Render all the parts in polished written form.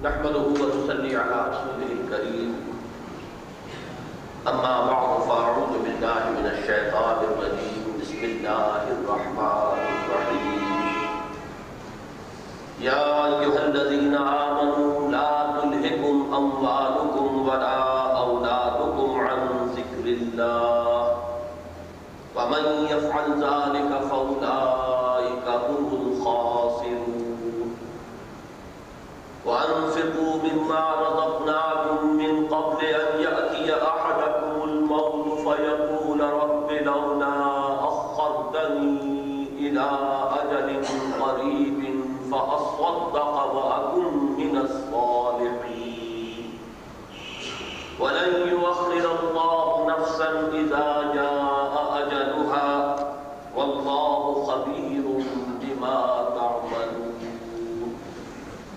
نحمده ونصلي على رسوله الكريم أما بعد فأعوذ بالله من الشيطان الرجيم بسم الله الرحمن الرحيم يا أيها الذين آمنوا لا تلهكم أموالكم ولا أولادكم عن ذكر الله ومن يفعل ذلك فأولئك هم الخاسرون وأنفقوا مما رزقناكم من قبل أن يأتي أحدكم الموت فيقول رب لولا أخرتني إلى أجل قريب فأصدق وأكن من الصالحين ولن يؤخر الله نفسا إذا جاء أجلها والله خبير بما تعملون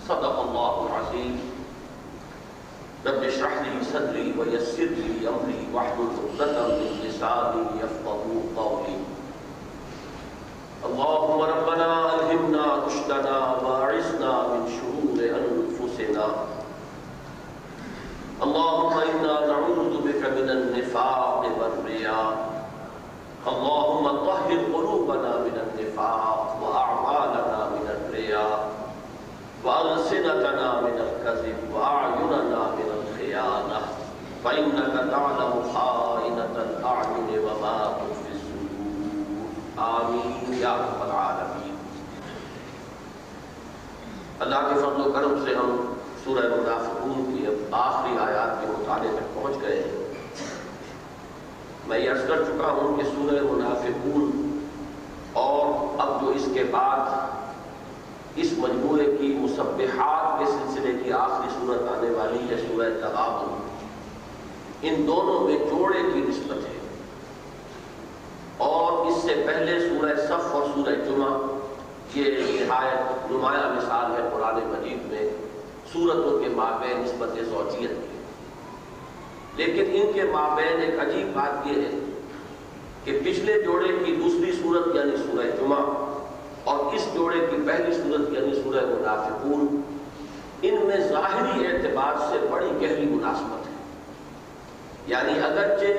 صدق الله العظيم رب اشرح لي صدري ويسر لي أمري واحلل عقدة من لساني يفقهوا قولي اللهم ربنا ألهمنا رشدنا وأعصمنا من شرور أنفسنا اللهم إنا نعوذ بك من النفاق والرياء اللهم طهر قلوبنا من النفاق وأعمالنا من الرياء وألسنتنا من الكذب وأعيننا من الخيانة فإنك تعلم خائنة الأعين وما تخفي الصدور آمين یا رب العالمین۔ اللہ کے فضل و کرم سے ہم سورہ منافقون کی اب آخری آیات کے مطالعے تک پہنچ گئے ہیں۔ میں یہ عرض کر چکا ہوں کہ سورہ منافقون اور اب جو اس کے بعد اس مجموعے کی مسبحات کے سلسلے کی آخری صورت آنے والی ہے سورہ تغابن، ان دونوں میں جوڑے کی نسبت ہے، اور اس سے پہلے سورہ صف اور سورہ جمعہ یہ نہایت نمایاں مثال ہے قرآن مجید میں سورتوں کے مابین نسبت زوجیت کی۔ لیکن ان کے مابین ایک عجیب بات یہ ہے کہ پچھلے جوڑے کی دوسری صورت یعنی سورہ جمعہ اور اس جوڑے کی پہلی صورت یعنی سورہ منافقون، ان میں ظاہری اعتبار سے بڑی گہری مناسبت ہے۔ یعنی اگرچہ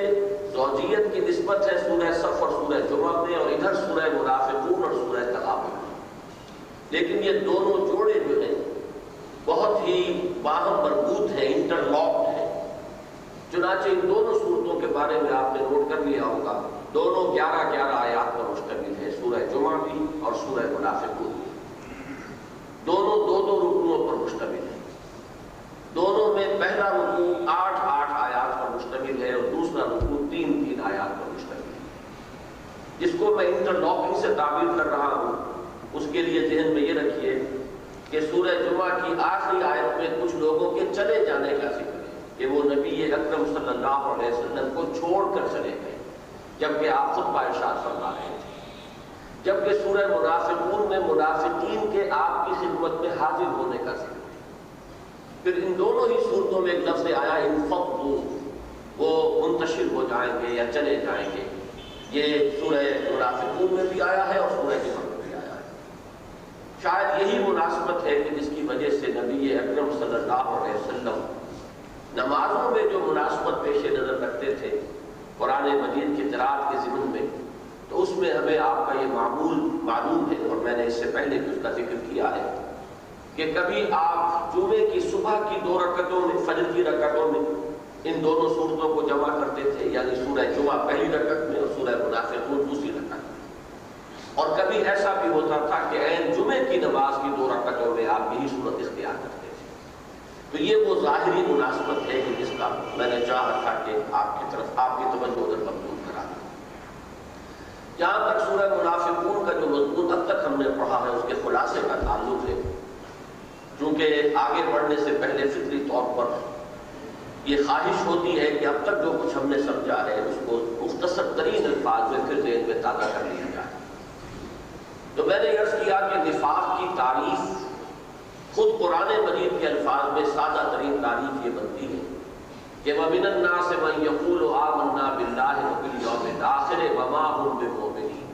زوجیت کی نسبت ہے سورہ صف اور سورہ جمعہ میں اور ادھر سورہ منافقون اور سورہ تغابن میں، لیکن یہ دونوں جوڑے جو ہیں بہت ہی باہم مربوط ہیں، انٹرلاکڈ ہیں۔ چنانچہ ان دونوں صورتوں کے بارے میں آپ نے نوٹ کر لیا ہوگا، دونوں 11 آیات پر مشتمل ہے، سورہ جمعہ بھی اور سورہ منافقون بھی، دونوں 2 رکوعوں پر مشتمل ہے۔ دونوں میں پہلا رکوع 8 آیات پر مشتمل ہے اور دوسرا رکوع 3 آیات پر مشتمل ہے۔ جس کو میں انٹرلاکنگ سے تعبیر کر رہا ہوں اس کے لیے ذہن میں یہ رکھیے کہ سورہ جمعہ کی آخری آیت میں کچھ لوگوں کے چلے جانے کا ذکر ہے کہ وہ نبی اکرم صلی اللہ علیہ وسلم کو چھوڑ کر چلے گئے جبکہ آپ خطبہ ارشاد فرما رہے تھے، جبکہ سورہ منافقون میں منافقین کے آپ کی خدمت میں حاضر ہونے کا ذکر ہے۔ پھر ان دونوں ہی صورتوں میں ایک لفظ آیا انفضوا، وہ منتشر ہو جائیں گے یا چلے جائیں گے، یہ سورہ منافقون میں بھی آیا ہے اور سورہ جمعہ میں بھی آیا ہے۔ شاید یہی مناسبت ہے کہ جس کی وجہ سے نبی اکرم صلی اللہ علیہ وسلم نمازوں میں جو مناسبت پیش نظر رکھتے تھے قرآن مجید کی قراءت کے ضمن میں، تو اس میں ہمیں آپ کا یہ معمول معلوم ہے اور میں نے اس سے پہلے بھی اس کا ذکر کیا ہے کہ کبھی آپ جمعے کی صبح کی 2 رکعتوں میں، فجر کی رکعتوں میں ان دونوں صورتوں کو جمع کرتے تھے، یعنی سورہ جمعہ پہلی رکعت میں اور سورہ منافقون دوسری رکعت میں، اور کبھی ایسا بھی ہوتا تھا کہ عین جمعے کی نماز کی 2 رکعتوں میں آپ یہی صورت اختیار کرتے تھے۔ تو یہ وہ ظاہری مناسبت ہے کہ جس کا میں نے چاہا تھا کہ آپ کی طرف آپ کی توجہ ادھر مبذول کرا دوں۔ جہاں تک سورہ منافقون کا جو مضمون اب تک ہم نے پڑھا ہے اس کے خلاصے کا تعلق ہے، چونکہ آگے بڑھنے سے پہلے فطری طور پر یہ خواہش ہوتی ہے کہ اب تک جو کچھ ہم نے سمجھا ہے اس کو مختصر ترین الفاظ میں پھر ذہن میں تازہ کر لیا جائے۔ تو میں نے عرض کیا کہ نفاق کی تعریف خود قرآن مجید کے الفاظ میں سادہ ترین تعریف یہ بنتی ہے کہ وَمِنَ النَّاسِ مَن يَقُولُ آمَنَّا بِاللَّهِ وَبِالْيَوْمِ الْآخِرِ وَمَا هُمْ بِمُؤْمِنِينَ،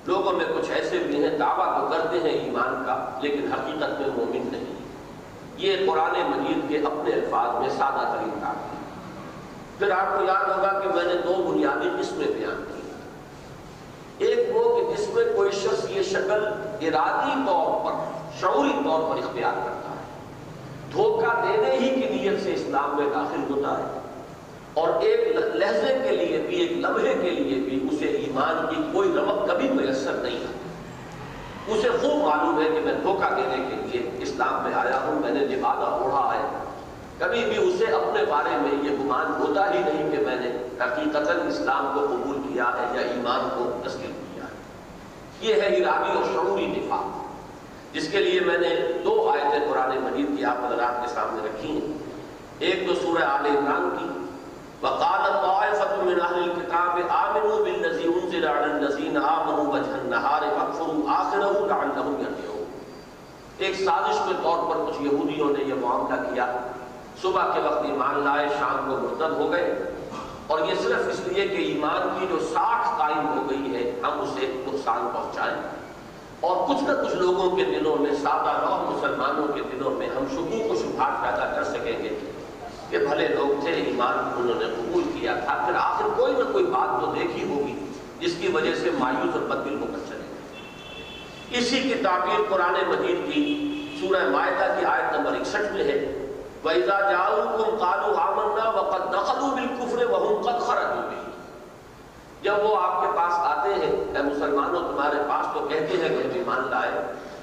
لوگوں میں کچھ ایسے بھی ہیں دعویٰ تو کرتے ہیں ایمان کا لیکن حقیقت میں مومن نہیں، یہ قرآن مجید کے اپنے الفاظ میں سادہ ترین تعبیر ہے۔ پھر آپ کو یاد ہوگا کہ میں نے دو بنیادی قسمیں بیان کی۔ ایک وہ کہ جس میں کوئی شخص یہ شکل ارادی طور پر، شعوری طور پر اختیار کرتا ہے، دھوکہ دینے ہی کی نیت سے اسلام میں داخل ہوتا ہے، اور ایک لحظے کے لیے بھی، ایک لمحے کے لیے بھی اسے ایمان کی کوئی رمق کبھی میسر نہیں ہے۔ اسے خوب معلوم ہے کہ میں دھوکہ دینے کے لیے اسلام میں آیا ہوں، میں نے لبادہ اوڑھا ہے۔ کبھی بھی اسے اپنے بارے میں یہ گمان ہوتا ہی نہیں کہ میں نے حقیقتاً اسلام کو قبول کیا ہے یا ایمان کو تسلیم کیا ہے۔ یہ ہے ارادی اور شعوری نفاق، جس کے لیے میں نے دو آیتیں قرآن مجید کی آپ حضرات کے سامنے رکھی ہیں۔ ایک تو سورہ آل عمران کی، وَقَالَ طَائِفَةٌ مِّنْ أَهْلِ الْكِتَابِ آمِنُوا بِالَّذِي أُنزِلَ عَلَى الَّذِينَ آمَنُوا وَجْهَ النَّهَارِ وَاكْفُرُوا آخِرَهُ لَعَلَّهُمْ يَرْجِعُونَ۔ ایک سازش کے طور پر کچھ یہودیوں نے یہ معاملہ کیا، صبح کے وقت ایمان لائے، شام کو مرتد ہو گئے، اور یہ صرف اس لیے کہ ایمان کی جو ساکھ قائم ہو گئی ہے ہم اسے نقصان پہنچائیں، اور کچھ نہ کچھ لوگوں کے دلوں میں، سادہ نو مسلمانوں کے دلوں میں ہم شکوک و شبہات پیدا کر سکیں گے کہ بھلے لوگ تھے، ایمان انہوں نے قبول کیا تھا، پھر آخر کوئی نہ کوئی بات تو دیکھی ہوگی جس کی وجہ سے مایوس اور بددل ہو کر چلے گئے۔ اسی کی تعبیر قرآن مجید کی سورہ مائدہ کی آیت نمبر 61 میں ہے، وَإِذَا جَاءُوكُمْ قَالُوا آمَنَّا وَقَدْ دَخَلُوا بِالْكُفْرِ وَهُمْ قَدْ خَرَجُوا بِهِ۔ جب وہ آپ کے پاس آتے ہیں، اے مسلمانوں تمہارے پاس، تو کہتے ہیں کہ ایمان لائے،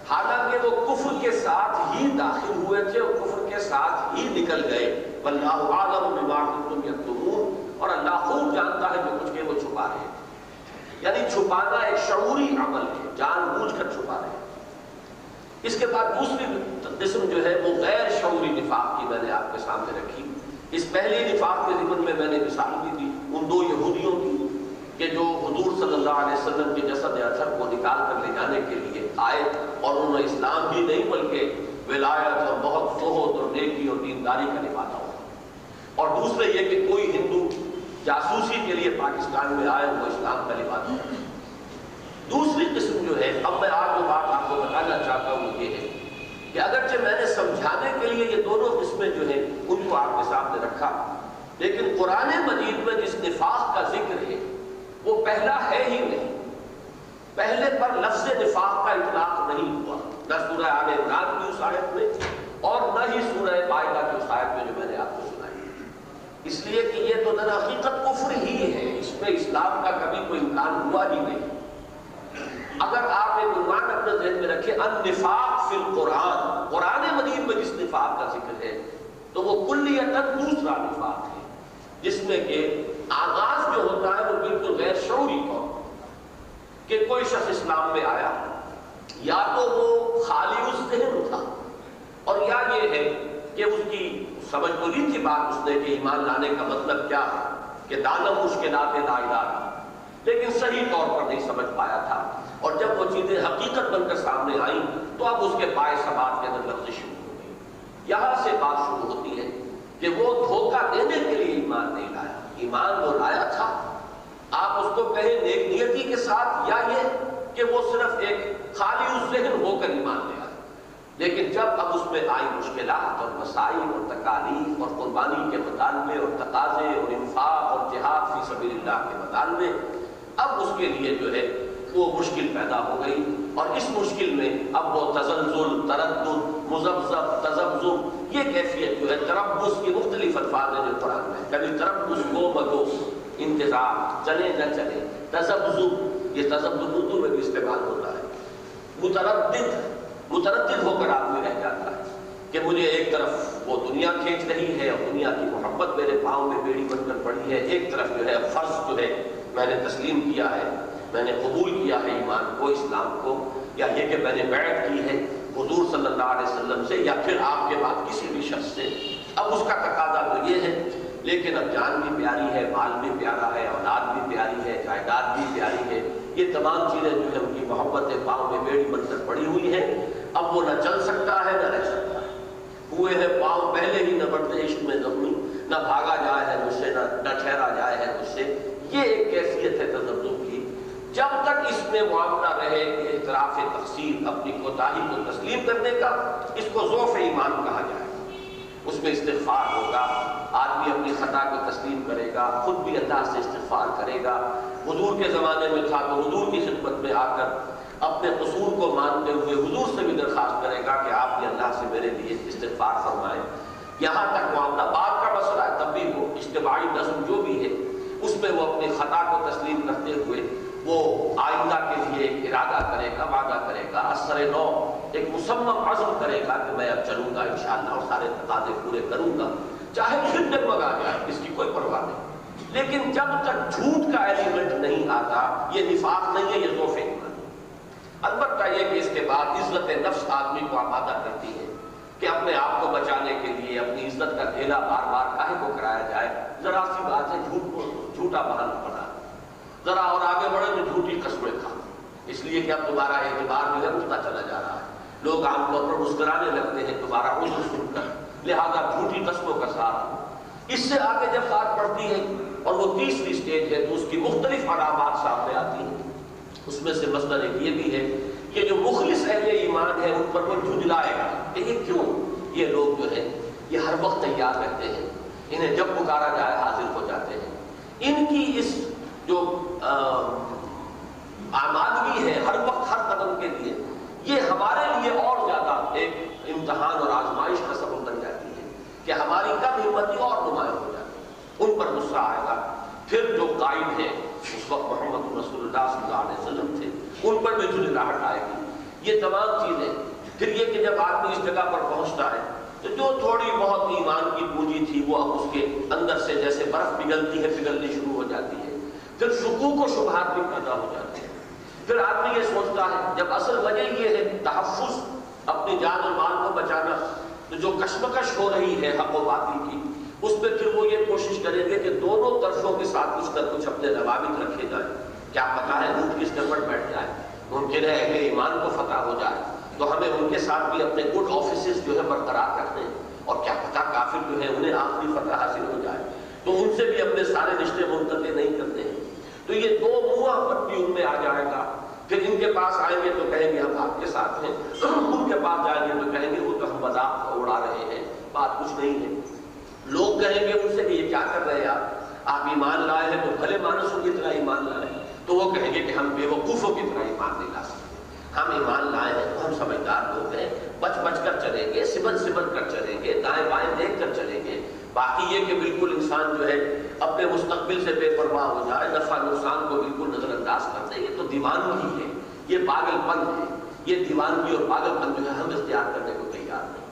حالانکہ وہ کفر کے ساتھ ہی داخل ہوئے تھے اور کفر کے ساتھ ہی نکل گئے۔ وَاللَّهُ أَعْلَمُ بِمَا كُنتُمْ يَكْتُمُونَ، اور اللہ خوب جانتا ہے جو کچھ کہ وہ چھپا رہے ہیں۔ یعنی چھپانا ایک شعوری عمل ہے، جان بوجھ کر چھپا رہے ہیں۔ اس کے بعد دوسری قسم جو ہے وہ غیر شعوری نفاق کی میں نے آپ کے سامنے رکھی۔ اس پہلی نفاق کے ضمن میں نے مثال دی تھی ان دو یہودیوں کی کہ جو حضور صلی اللہ علیہ وسلم کے جسد اطہر کو نکال کر لے جانے کے لیے آئے، اور انہوں نے اسلام ہی نہیں بلکہ ولایت اور بہت زہد اور نیکی اور دینداری کا نبھانا ہوا۔ اور دوسرے یہ کہ کوئی ہندو جاسوسی کے لیے پاکستان میں آئے، وہ اسلام کا لباس ہے۔ دوسری قسم جو ہے، اب میں آج جو بات آپ کو بتانا چاہتا ہوں یہ ہے کہ اگرچہ میں نے سمجھانے کے لیے یہ دونوں قسمیں جو ہیں ان کو آپ کے سامنے رکھا، لیکن قرآن مجید میں جس نفاق کا ذکر ہے وہ پہلا ہے ہی نہیں۔ پہلے پر لفظ نفاق کا اطلاق نہیں ہوا، نہ سورہ آل عمران کی اس آیت میں اور نہ ہی سورہ مائدہ کی اس آیت میں جو میں نے آپ کو سنائی، اس لیے کہ یہ تو در حقیقت کفر ہی ہے، اس میں اسلام کا کبھی کوئی امکان ہوا ہی نہیں۔ اگر آپ ایک عنوان اپنے ذہن میں رکھیں، النفاق فی القرآن، قرآن مجید میں جس نفاق کا ذکر ہے تو وہ کلیتاً دوسرا نفاق ہے، جس میں کہ آغاز جو ہوتا ہے وہ بالکل غیر شعوری طور پر کہ کوئی شخص اسلام میں آیا، یا تو وہ خالی اس ذہن تھا، اور یا یہ ہے کہ اس کی سمجھ تو نہیں تھی بات اس نے کہ ایمان لانے کا مطلب کیا ہے، کہ دانم مشکلات لا الہ، لیکن صحیح طور پر نہیں سمجھ پایا تھا، اور جب وہ چیزیں حقیقت بن کر سامنے آئیں تو اب اس کے پائے ثبات کے اندر لفظ شروع ہو گئی۔ یہاں سے بات شروع ہوتی ہے کہ وہ دھوکہ دینے کے لیے ایمان نہیں لایا، ایمان وہ لایا تھا، آپ اس کو کہیں نیک نیتی کے ساتھ، یا یہ کہ وہ صرف ایک خالی اس ذہن ہو کر ایمان لے آیا، لیکن جب اب اس میں آئی مشکلات اور مسائل اور تکالیف اور قربانی کے مطالبے اور تقاضے اور انفاق اور جہاد فی سبیل اللہ کے مطالبے، اب اس کے لیے جو ہے وہ مشکل پیدا ہو گئی، اور اس مشکل میں اب وہ تزلزل، تردد، مذبذب، تذبذب، یہ کیفیت جو ہے تربص کی مختلف الفاظ ہیں جو قرآن میں، کبھی تربص گو مگو، انتظار، چلے نہ چلے، تذبذب، یہ تذبذب اردو میں بھی استعمال ہوتا ہے، متردد ہو کر آدمی رہ جاتا ہے کہ مجھے ایک طرف وہ دنیا کھینچ رہی ہے اور دنیا کی محبت میرے پاؤں میں بیڑی بن کر پڑی ہے، ایک طرف جو ہے فرض جو ہے میں نے تسلیم کیا ہے، میں نے قبول کیا ہے ایمان کو، اسلام کو، یا یہ کہ میں نے بیعت کی ہے حضور صلی اللہ علیہ وسلم سے یا پھر آپ کے بعد کسی بھی شخص سے، اب اس کا تقاضا تو یہ ہے، لیکن اب جان بھی پیاری ہے، مال بھی پیارا ہے، اولاد بھی پیاری ہے، جائیداد بھی پیاری ہے، یہ تمام چیزیں جو ہے ان کی محبت پاؤں میں بیڑی بن کر پڑی ہوئی ہیں، اب وہ نہ چل سکتا ہے نہ رہ سکتا ہے، ہوئے ہیں پاؤں پہلے ہی نہ بڑھتے عشق میں زخمی، نہ بھاگا جائے ہے مجھ سے نہ ٹھہرا جائے ہے مجھ سے، یہ ایک کیفیت ہے تذبذب کی۔ جب تک اس میں معاملہ رہے کہ اعتراف تقصیر، اپنی کوتاہی کو تسلیم کرنے کا، اس کو ضعف ایمان کہا جائے۔ اس میں استغفار ہوگا، آدمی اپنی خطا کو تسلیم کرے گا، خود بھی اللہ سے استغفار کرے گا۔ حضور کے زمانے میں تھا تو حضور کی خدمت میں آ کر اپنے قصور کو مانتے ہوئے حضور سے بھی درخواست کرے گا کہ آپ بھی اللہ سے میرے لیے استغفار فرمائیں۔ یہاں تک معاملہ بعد کا مسئلہ ہے، تب بھی وہ اجتماعی نظم جو بھی ہے اس میں وہ اپنی خطا کو تسلیم کرتے ہوئے وہ آئندہ کے لیے ایک ارادہ کرے گا، وعدہ کرے گا، اثر نو ایک مصمم عزم کرے گا کہ میں اب چلوں گا انشاءاللہ اور سارے تقاضے پورے کروں گا، چاہے پھر ڈگمگا جائے، اس کی کوئی پرواہ نہیں۔ لیکن جب تک جھوٹ کا ایلیمنٹ نہیں آتا، یہ نفاق نہیں ہے، یہ ضعف ایمان ہے۔ البتہ یہ کہ اس کے بعد عزت نفس آدمی کو آمادہ کرتی ہے کہ اپنے آپ کو بچانے کے لیے اپنی عزت کا ڈھیلا بار بار کاہے کو کرایا جائے، ذرا سی بات ہے جھوٹ بول دو، جھوٹا بہانہ بنا، ذرا اور آگے بڑھے تو جھوٹی قسمیں کھا، اس لیے کہ اب تمہارا اعتبار جو ہے اٹھتا چلا جا رہا ہے، لوگ عام طور پر مسکرانے لگتے ہیں تمہارا عذر سن کر، لہذا جھوٹی قسموں کا ساتھ۔ اس سے آگے جب بات بڑھتی ہے اور وہ تیسری سٹیج ہے تو اس کی مختلف علامات سامنے آتی ہیں۔ اس میں سے مثلاً ایک یہ بھی ہے کہ جو مخلص اہل ایمان ہے ان پر وہ جھنجھلائے گا کہ یہ کیوں، یہ لوگ جو ہے یہ ہر وقت تیار رہتے ہیں، انہیں جب پکارا جائے حاضر ہو جاتے ہیں، ان کی اس جو آمادگی ہے ہر وقت ہر قدم کے لیے، یہ ہمارے لیے اور زیادہ ایک امتحان اور آزمائش کا سبب بن جاتی ہے کہ ہماری کم ہمتی اور نمایاں ہو جاتی ہے، ان پر غصہ آئے گا۔ پھر جو قائد ہیں اس وقت محمد رسول اللہ صلی اللہ علیہ وسلم تھے، ان پر بھی جھنجھلاہٹ آئے گی، یہ تمام چیزیں۔ پھر یہ کہ جب آدمی اس جگہ پر پہنچتا ہے تو جو تھوڑی بہت ایمان کی پونجی تھی وہ اب اس کے اندر سے جیسے برف پگھلتی ہے پگھلنی شروع ہو جاتی ہے، پھر شکوک و شبہات بھی پیدا ہو جاتے ہیں۔ پھر آدمی یہ سوچتا ہے جب اصل وجہ یہ ہے تحفظ، اپنی جان اور مال کو بچانا، تو جو کشمکش ہو رہی ہے حق و باطل کی، اس پہ پھر وہ یہ کوشش کریں گے کہ دونوں طرفوں کے ساتھ کچھ نہ کچھ اپنے روابط رکھے جائیں، کیا پتا ہے اونٹ کس نمبر بیٹھ جائے، ممکن ہے اہل ایمان کو فتح ہو جائے تو ہمیں ان کے ساتھ بھی اپنے گڈ آفیسز جو ہے برقرار رکھنے ہیں، اور کیا پتا کافر جو ہے انہیں آخری فتح حاصل ہو جائے تو ان سے بھی اپنے سارے رشتے منقطع نہیں کرتے ہیں۔ تو یہ دو منہ پٹی ان میں آ جائے گا۔ پھر ان کے پاس آئیں گے تو کہیں گے ہم آپ کے ساتھ ہیں، ان کے پاس جائیں گے تو کہیں گے وہ تو ہم مذاق اڑا رہے ہیں، بات کچھ نہیں ہے۔ لوگ کہیں گے ان سے کہ یہ کیا کر رہے ہیں آپ ایمان لائے ہیں تو بھلے مانسوں کی طرح ایمان لائے، تو وہ کہیں گے کہ ہم بیوقوفوں کی طرح ایمان نہیں لا سکتے، ہم ایمان لائے ہیں تو ہم سمجھدار لوگ ہیں، بچ بچ کر چلیں گے، سمجھ کر چلیں گے، دائیں بائیں دیکھ کر چلیں گے۔ باقی یہ کہ بالکل انسان جو ہے اپنے مستقبل سے بے پرواہ ہو جائے، نفع نقصان کو بالکل نظر انداز کر دے، یہ تو دیوانگی ہے، یہ پاگل پن ہے، یہ دیوانگی اور پاگل پن جو ہے ہم اختیار کرنے کو تیار نہیں۔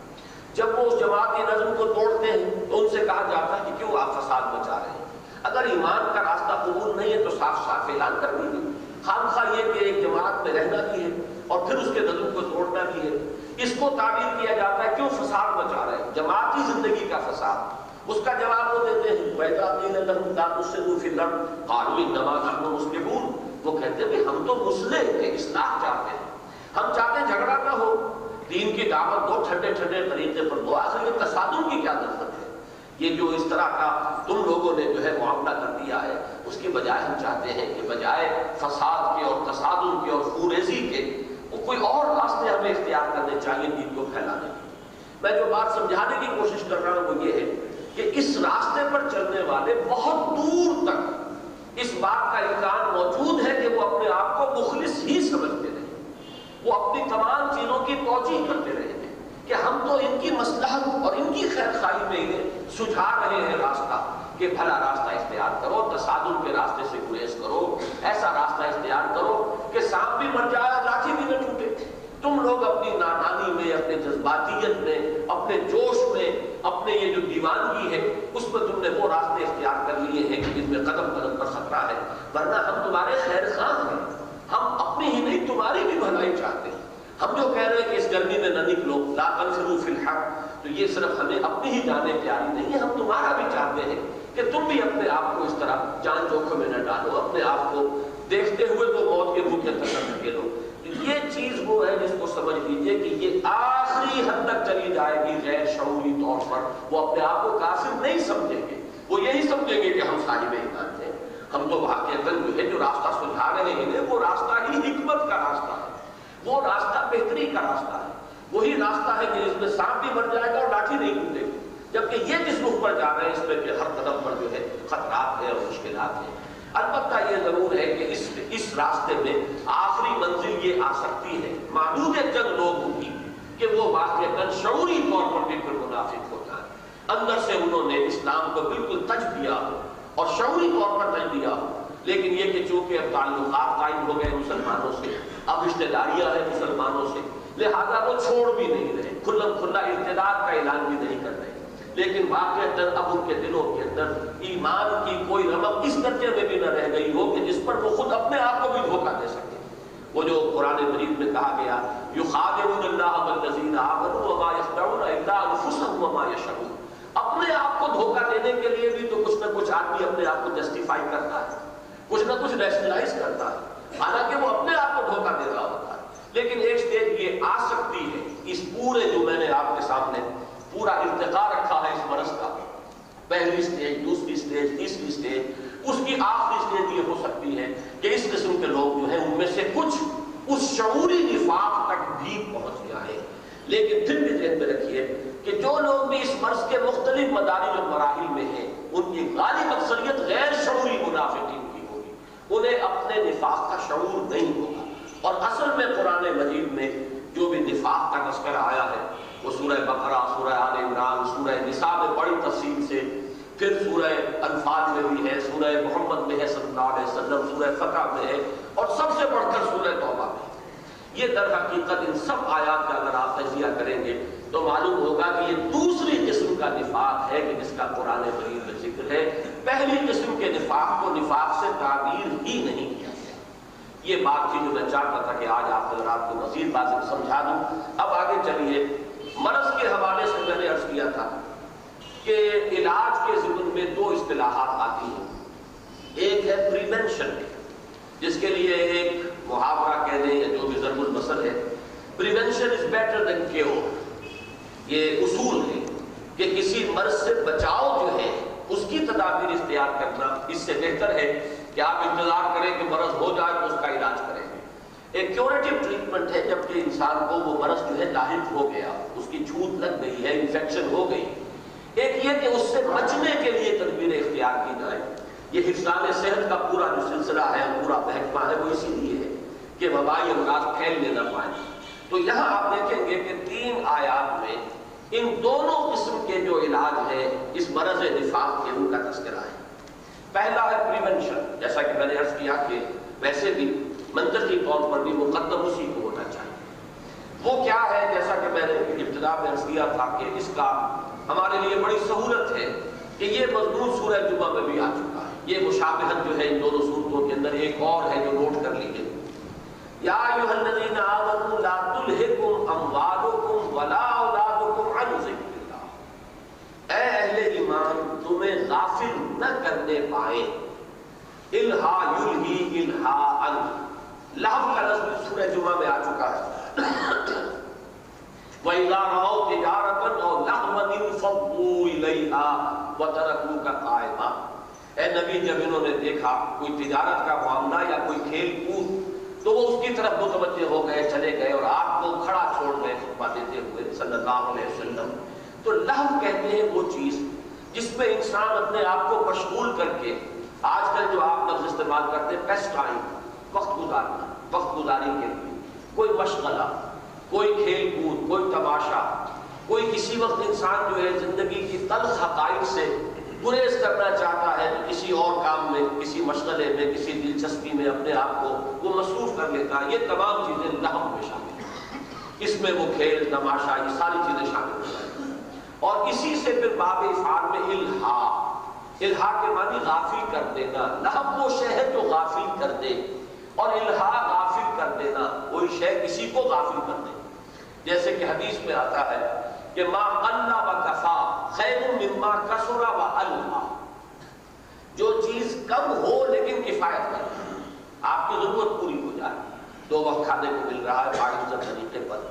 جب وہ اس جماعتی نظم کو توڑتے ہیں تو ان سے کہا جاتا ہے کہ کیوں آپ فساد مچا رہے ہیں، اگر ایمان کا راستہ قبول نہیں ہے تو صاف صاف اعلان کر دیجیے، خام خواہ یہ کہ ایک جماعت میں رہنا بھی ہے اور پھر اس کے نظم کو توڑنا بھی ہے۔ اس کو تعبیر کیا جاتا ہے کیوں فساد مچا رہے ہیں، جماعتی زندگی کا فساد۔ اس کا جواب وہ دیتے ہیں وَإِذَا قِيلَ لَهُمْ لَا تُفْسِدُوا فِي الْأَرْضِ قَالُوا إِنَّمَا نَحْنُ مُصْلِحُونَ، وہ کہتے ہیں ہم تو مصلح ہیں، اصلاح چاہتے ہیں، ہم چاہتے ہیں جھگڑا نہ ہو، دین کی دعوت دو، ٹھنڈے ٹھنڈے طریقے پر دو، آخر یہ تصادم کی کیا ضرورت ہے؟ یہ جو اس طرح کا تم لوگوں نے جو ہے معاملہ کر دیا ہے، اس کے بجائے ہم چاہتے ہیں کہ بجائے فساد کے اور تصادم کے اور خوریزی کے وہ کوئی اور راستے ہمیں اختیار کرنے چاہیے دین کو پھیلانے کے۔ میں جو بات سمجھانے کی کوشش کر رہا ہوں وہ یہ ہے کہ اس راستے پر چلنے والے بہت دور تک اس بات کا امکان موجود ہے کہ وہ اپنے آپ کو مخلص ہی سمجھتے رہے، وہ اپنی تمام چیزوں کی توجیہ کرتے رہے ہیں کہ ہم تو ان کی مصلحت اور ان کی خیر خواہی میں انہیں سجھا رہے ہیں راستہ کہ بھلا راستہ اختیار کرو، تصادم کے راستے سے گریز کرو، ایسا راستہ اختیار کرو کہ سانپ بھی مر جائے لاٹھی بھی نہ ٹوٹے۔ تم لوگ اپنی نادانی میں، اپنے جذباتیت میں، اپنے جوش میں، اپنے یہ جو دیوانگی ہے اس میں تم نے وہ راستے اختیار کر لیے ہیں کہ جن میں قدم قدم پر خطرہ ہے، ورنہ ہم تمہارے خیر خواہ ہیں، ہم اپنی ہی نہیں تمہاری بھی بھلائی چاہتے ہیں۔ ہم جو کہہ رہے ہیں کہ اس گرمی میں نہ نکلو، لا تنفروا فی الحر، تو یہ صرف ہمیں اپنی ہی جانیں پیاری نہیں ہے، ہم تمہارا بھی چاہتے ہیں کہ تم بھی اپنے آپ کو اس طرح جان جوکھم میں نہ ڈالو، اپنے آپ کو دیکھتے ہوئے تو موت کے منہ کے اندر نہ دھکیلو۔ یہ چیز وہ ہے جس کو سمجھ لیجئے کہ یہ آخری حد تک چلی جائے گی غیر شعوری طور پر، وہ اپنے آپ کو کافر نہیں سمجھیں گے، وہ یہی سمجھیں گے کہ ہم صاحب ایمان ہیں، ہم تو واقعتاً جو ہے جو راستہ سجھا رہے ہیں وہ راستہ ہی حکمت کا راستہ ہے، وہ راستہ بہتری کا راستہ ہے، وہی راستہ ہے کہ جس میں سانپ بھی مر جائے گا اور لاٹھی نہیں ٹوٹے گی۔ جبکہ یہ جس رخ پر جا رہے ہیں اس میں کہ ہر قدم پر جو ہے خطرات ہیں اور مشکلات ہیں۔ البتہ یہ ضرور ہے کہ اس راستے میں آخری منزل یہ آ سکتی ہے معدود چند لوگوں کی کہ وہ واقعتاً شعوری طور پر بھی پھر منافق ہوتا ہے، اندر سے انہوں نے اسلام کو بالکل تج دیا ہو اور شعوری طور پر تج دیا ہو، لیکن یہ کہ چونکہ اب تعلقات قائم ہو گئے مسلمانوں سے، اب رشتہ داریاں ہیں مسلمانوں سے، لہذا وہ چھوڑ بھی نہیں رہے، کھلم کھلا ارتداد کا اعلان بھی نہیں کر رہے، لیکن واقعتاً اب ان کے دلوں کے اندر ایمان کی کوئی رمق اس درجے میں بھی نہ رہ گئی ہو کہ جس پر وہ خود اپنے آپ کو بھی دھوکہ دے سکے۔ وہ جو قرآن مجید میں کہا گیا یخادعون اللہ والذین آمنوا وما یخدعون الا انفسهم وما یشعرون، اپنے آپ کو دھوکہ دینے کے لیے بھی تو کچھ نہ کچھ آدمی اپنے آپ کو جسٹیفائی کرتا ہے، کچھ نہ کچھ ریشنلائز کرتا ہے، حالانکہ وہ اپنے آپ کو دھوکہ دے رہا ہوتا ہے۔ لیکن ایک سٹیج یہ آ سکتی ہے، اس پورے جو میں نے آپ کے سامنے پورا ارتقا رکھا ہے اس مرض کا، پہلی سٹیج، دوسری سٹیج، تیسری سٹیج، اس کی آخری سٹیج یہ ہو سکتی ہے کہ اس قسم کے لوگ جو ہیں ان میں سے کچھ اس شعوری نفاق تک بھی پہنچ جائیں۔ لیکن پھر بھی ذہن میں رکھیے کہ جو لوگ بھی اس مرض کے مختلف مدارج اور مراحل میں ہیں ان کی غالب اکثریت غیر شعوری منافقین کی ہوگی، انہیں اپنے نفاق کا شعور نہیں ہوگا۔ اور اصل میں قرآن مجید میں جو بھی نفاق کا تذکرہ آیا ہے وہ سورہ بقرہ، سورہ آل عمران، سورہ نساء میں بڑی تفصیل سے، پھر سورہ انفال میں بھی ہے، سورہ محمد میں ہے صلی اللہ علیہ وسلم، سورہ فتح میں ہے، اور سب سے بڑھ کر سورہ توبہ میں ہے۔ یہ در حقیقت ان سب آیات کا اگر آپ تجزیہ کریں گے تو معلوم ہوگا کہ یہ دوسری قسم کا نفاق ہے کہ جس کا قرآن مجید میں ذکر ہے۔ پہلی قسم کے نفاق کو نفاق سے تعبیر ہی نہیں کیا گیا۔ یہ بات تھی جو میں چاہتا تھا کہ آج آپ حضرات کو مزید واضح سمجھا دوں۔ اب آگے چلیے، مرض کے حوالے سے میں نے عرض کیا تھا کہ علاج کے ضمن میں دو اصطلاحات آتی ہیں، ایک ہے پریونشن، جس کے لیے ایک محاورہ کہہ دیں یا جو بھی ضرب المثل ہے، prevention is better than cure. یہ اصول ہے کہ کسی مرض سے بچاؤ جو ہے اس کی تدابیر اختیار کرنا اس سے بہتر ہے کہ آپ انتظار کریں کہ مرض ہو جائے تو اس کا علاج کریں۔ ایک کیوریٹو ٹریٹمنٹ ہے جبکہ انسان کو وہ مرض جو ہے لاحق ہو گیا، اس کی چھوت لگ گئی ہے، انفیکشن ہو گئی۔ ایک یہ کہ اس سے بچنے کے لیے تدبیریں اختیار کی جائیں۔ یہ حفظان صحت کا پورا جو سلسلہ ہے، پورا محکمہ ہے، وہ اسی لیے ہے کہ وبائی امراض پھیلنے نہ پائیں۔ تو یہاں آپ دیکھیں گے کہ 3 آیات میں ان دونوں قسم کے جو علاج ہیں اس مرض نفاق کے ان کا تذکرہ ہے۔ پہلا ہے پریونشن، جیسا کہ میں نے عرض کیا کہ ویسے بھی منطقی طور پر بھی مقدم اسی کو ہونا چاہیے۔ وہ کیا ہے؟ جیسا کہ میں نے ابتدا میں عرض کیا تھا کہ اس کا ہمارے لیے بڑی سہولت ہے کہ یہ مضمون سورہ جمعہ میں بھی آ چکا ہے۔ یہ مشابہت جو ہے ان دونوں صورتوں کے اندر ایک اور ہے جو نوٹ کر لیجیے۔ یا ایھا الذین آمنوا لا تلھکم اموالکم ولا اولادکم عن ذکر اللہ، اے اہل ایمان تمہیں غافل نہ کرنے پائیں۔ الہا یلہی الہا، لہو کا لفظ سورہ جمعہ میں آ چکا ہے۔ وَإِذَا رَأَوْا تِجَارَةً أَوْ لَهْوًا انفَضُّوا إِلَيْهَا وَتَرَكُوكَ قَائِمًا، اے نبی جب انہوں نے دیکھا کوئی تجارت کا معاملہ یا کوئی کھیل کود تو وہ اس کی طرف متوجہ ہو گئے، چلے گئے اور آپ کو کھڑا چھوڑ گئے خطبہ دیتے ہوئے صلی اللہ علیہ وسلم۔ تو لہو کہتے ہیں وہ چیز جس میں انسان اپنے آپ کو مشغول کر کے، آج کل جو آپ لفظ استعمال کرتے ہیں پیس ٹائم، وقت گزارنا، وقت گزاری کے لیے کوئی مشغلہ، کوئی کھیل کود، کوئی تماشا، کوئی کسی وقت انسان جو ہے زندگی کی تلخ حقائق سے گریز کرنا چاہتا ہے تو کسی اور کام میں، کسی مشغلے میں، کسی دلچسپی میں اپنے آپ کو وہ مصروف کر لیتا ہے۔ یہ تمام چیزیں لہو میں شامل ہیں، اس میں وہ کھیل تماشا یہ ساری چیزیں شامل ہیں۔ اور اسی سے پھر باب افعال میں الہا، الہا کے معنی غافل کر دینا۔ لہو وہ شے ہے جو غافل کر دے، اور الہا غافل کر دینا، کوئی شے کسی کو غافل کر دے۔ جیسے کہ حدیث میں آتا ہے کہ ما قل و کفا خیر مما کثر و الہا، جو چیز کم ہو لیکن کفایت کرے، آپ کی ضرورت پوری ہو جائے، 2 وقت کھانے کو مل رہا ہے باعزت طریقے پر،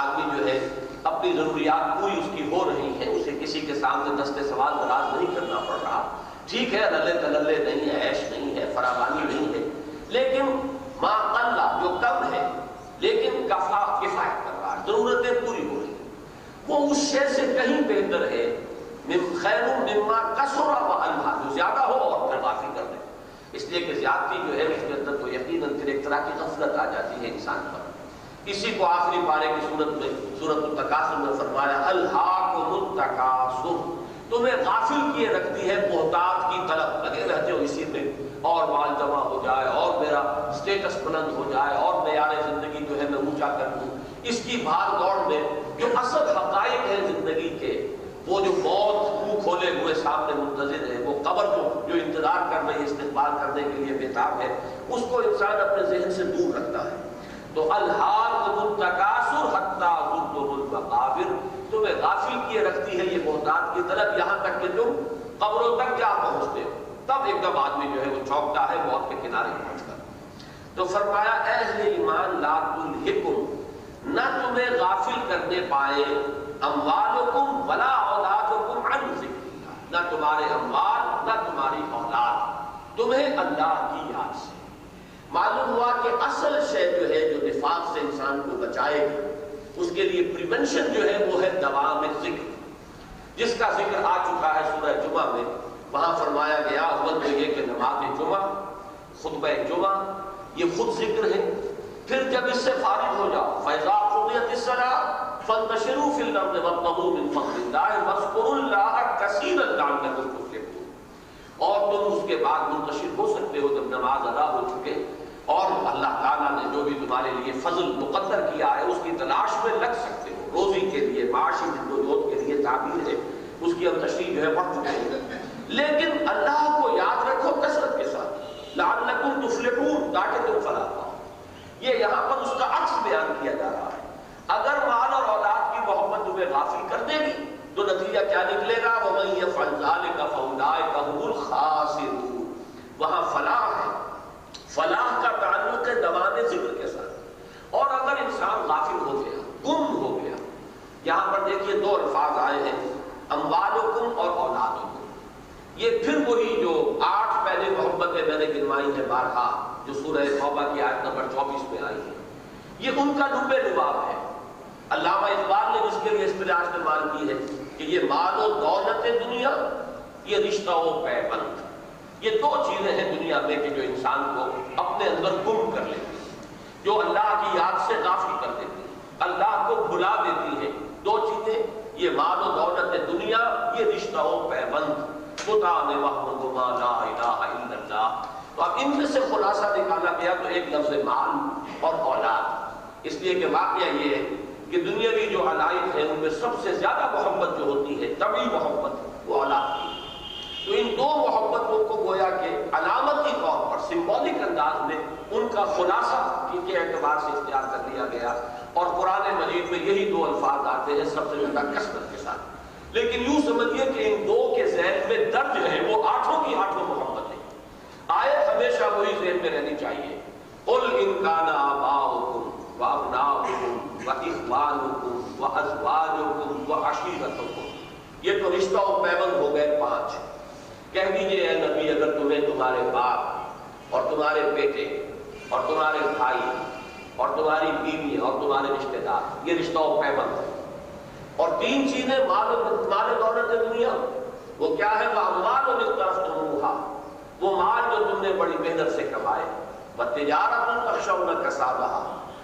آدمی جو ہے اپنی ضروریات پوری اس کی ہو رہی ہے، اسے کسی کے سامنے دست سوال دراز نہیں کرنا پڑ رہا، ٹھیک ہے رلے تللے نہیں ہے، عیش نہیں ہے، فراوانی نہیں ہے، لیکن ما قل جو کم ہے لیکن کفا کفایت کر رہا ہے، ضرورتیں پوری ہو رہی ہیں، وہ اس شے سے کہیں بہتر ہے اس لیے کہ زیادتی جو ہے اس کے اندر تو یقیناً پھر ایک طرح کی غفلت آ جاتی ہے انسان پر. اسی کو آخری پارے کی صورت میں سورۃ التکاثر میں فرمایا الہاکم التکاثر، تمہیں غافل کیے رکھتی ہے محتاج کی طلب، لگے رہتے ہو اسی میں، اور مال جمع ہو جائے اور میرا اسٹیٹس بلند ہو جائے اور معیار زندگی جو ہے میں اونچا کر دوں. اس کی بھاگ دوڑ میں جو اصل حقائق ہیں زندگی کے، وہ جو موت منہ کھولے ہوئے سامنے منتظر ہے، وہ قبر جو انتظار کر رہی ہے استقبال کرنے کے لیے بےتاب ہے، اس کو انسان اپنے ذہن سے دور رکھتا ہے. تو الہاکم التکاثر حتی زرتم المقابر، تمہیں غافل کیے رکھتی ہے یہ محتاج کی طرف یہاں تک کہ تم قبروں تک جا پہنچتے ہو. تب ایک دم آدمی جو ہے وہ چونکتا ہے موت کے کنارے پہنچ کر. تو فرمایا اے اہل ایمان لا تلہکم، نہ تمہیں غافل کرنے پائے اموالکم ولا اولادکم عن ذکر اللہ، نہ تمہارے اموال نہ تمہاری اولاد تمہیں اللہ کی یاد سے. معلوم ہوا کہ اصل شے جو ہے جو نفاق سے انسان کو بچائے گی، اس کے لیے پریونشن جو ہے وہ ہے دوام ذکر، جس کا ذکر آ چکا ہے سورہ جمعہ میں. وہاں فرمایا گیا اول تو یہ کہ نماز جمعہ، خطبہ جمعہ یہ خود ذکر ہے. پھر جب اس سے فارغ ہو جاؤ فَإِذَا قُضِيَتِ الصَّلَاةُ فَانتَشِرُوا فِي الْأَرْضِ وَابْتَغُوا مِن فَضْلِ اللَّهِ وَاذْكُرُوا اللَّهَ كَثِيرًا لَعَلَّكُمْ تُفْلِحُونَ. اور تم اس کے بعد منتشر ہو سکتے ہو جب نماز ادا ہو چکے، اور اللہ تعالیٰ نے جو بھی تمہارے لیے فضل مقدر کیا ہے اس کی تلاش میں لگ سکتے ہو، روزی کے لیے، معاشی جدوجہد کے لیے تعبیر ہے، اس کی ہم تشریح جو ہے پڑھ چکے ہیں. لیکن اللہ کو یاد رکھو کثرت کے ساتھ، لعلکم تفلحون، تاکہ تم فلاح پاؤ. یہ یہاں پر اس کا عکس بیان کیا جا رہا ہے. اگر مال اور اولاد کی محبت تمہیں غافل کر دے گی تو نتیجہ کیا نکلے گا؟ وَمَن يَفْعَلْ ذَلِكَ فَأُولَٰئِكَ هُمُ الْخَاسِرُونَ. وہاں فلاح ہے، فلاح کا تعلق ہے دوام ذکر کے ساتھ. اور اگر انسان غافل ہو گیا، گم ہو گیا، یہاں پر دیکھیے دو الفاظ آئے ہیں اموالکم اور اولادکم. یہ پھر وہی جو 8 پہلے محبتیں میں نے گنوائی ہیں بارہا، جو سورہ توبہ کی آیت نمبر 24 میں آئی ہے، یہ ان کا لب لباب ہے. علامہ اقبال نے جس کے لیے اصطلاح استعمال کی ہے کہ یہ مال و دولت دنیا، یہ رشتہ و پیوند، یہ دو چیزیں ہیں دنیا میں کہ جو انسان کو اپنے اندر گم کر لیتی ہیں، جو اللہ کی یاد سے غافل کر دیتی ہیں، اللہ کو بھلا دیتی ہیں. دو چیزیں، یہ مال و دولت دنیا، یہ رشتہ و پیوند، خدا نے وحدہما لا الہ الا اللہ. تو اب ان میں سے خلاصہ نکالا گیا تو ایک لفظ مال اور اولاد. اس لیے کہ واقعہ یہ ہے کہ دنیاوی جو علائق ہیں ان میں سب سے زیادہ محبت جو ہوتی ہے، طبعی محبت، وہ اولاد کی. تو ان دو محبتوں کو گویا کہ علامتی طور پر سمبولک انداز میں ان کا خلاصہ کے اعتبار سے اختیار کر لیا گیا. اور قرآن مجید میں یہی دو الفاظ آتے ہیں سب سے زیادہ کثرت کے ساتھ. لیکن یوں سمجھیے کہ ان دو کے ذہن میں درج ہے وہ 8 کی 8 محبتیں. آیت ہمیشہ وہی ذہن میں رہنی چاہیے. قُلْ إِنْ كَانَ آبَاؤُكُمْ وَأَبْنَاؤُكُمْ وَإِخْوَانُكُمْ وَأَزْوَاجُكُمْ وَعَشِيرَتُكُمْ. یہ تو رشتہ و پیوند ہو گئے 5. کہہ دیجئے اے نبی اگر تمہیں تمہارے باپ اور تمہارے بیٹے اور تمہارے بھائی اور تمہاری بیوی اور تمہارے رشتہ دار، یہ رشتہ و پیوند ہے. اور 3 چیزیں مال دولت دنیا، وہ کیا ہے؟ وَأَمْوَالٌ اقْتَرَفْتُمُوهَا، وہ مال جو تم نے بڑی محنت سے کمائے، وَتِجَارَةٌ تَخْشَوْنَ كَسَادَهَا،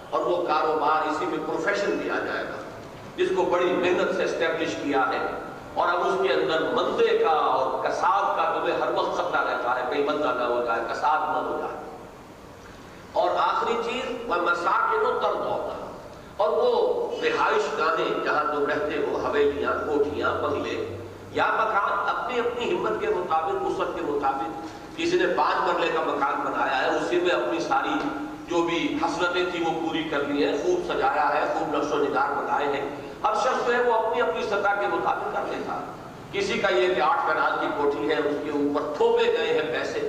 اور وہ کاروبار، اسی میں پروفیشن بھی آ جائے گا، جس کو بڑی محنت سے اسٹیبلش کیا ہے، اور اب اس کے اندر مندے کا اور کساد کا تمہیں ہر وقت خطرہ رہتا ہے، کہیں مندہ نہ ہو جائے، کساد نہ ہو جائے. اور آخری چیز وَمَسَاكِنُ تَرْضَوْنَهَا، اور وہ رہائش گاہیں جہاں تم رہتے ہو، حویلیاں، کوٹھیاں، بنگلے یا مکان، اپنی اپنی ہمت کے مطابق، وسعت کے مطابق. کسی نے 5 مرلے کا مکان بنایا ہے، اسی میں اپنی ساری جو بھی حسرتیں تھی وہ پوری کر لی ہے، خوب سجایا ہے، خوب نقش و نگار بنائے ہیں. ہر شخص جو ہے وہ اپنی اپنی سطح کے مطابق کر لیتا. کسی کا یہ کہ 8 کنال کی کوٹھی ہے، اس کے اوپر تھوپے گئے ہیں پیسے،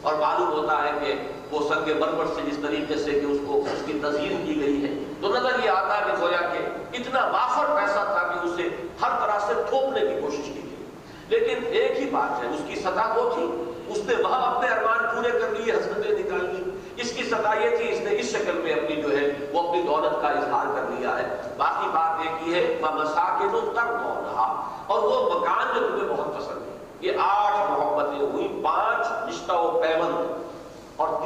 اور معلوم ہوتا ہے کہ وہ سنگ مرمر سے جس طریقے سے کہ اس کو اس کی تزئین کی گئی ہے، تو نظر یہ آتا ہے کہ گویا کہ اتنا وافر پیسہ تھا کہ اسے ہر طرح سے تھوپنے کی کوشش کی گئی. لیکن ایک ہی بات ہے، اس کی سطح وہ تھی، اس نے وہاں اپنے ارمان پورے کر لیے، حسرتیں نکال لی. اس کی سطح یہ تھی، اس نے اس شکل میں اپنی جو ہے وہ اپنی دولت کا اظہار کر لیا ہے. باقی بات ایک ہی ہے وَمَسَاكِنُ تَرْضَوْنَهَا، اور وہ مکان جو تمہیں بہت پسند ہے. یہ 8 محبتیں ہوئی، 5 رشتہ و پیوند.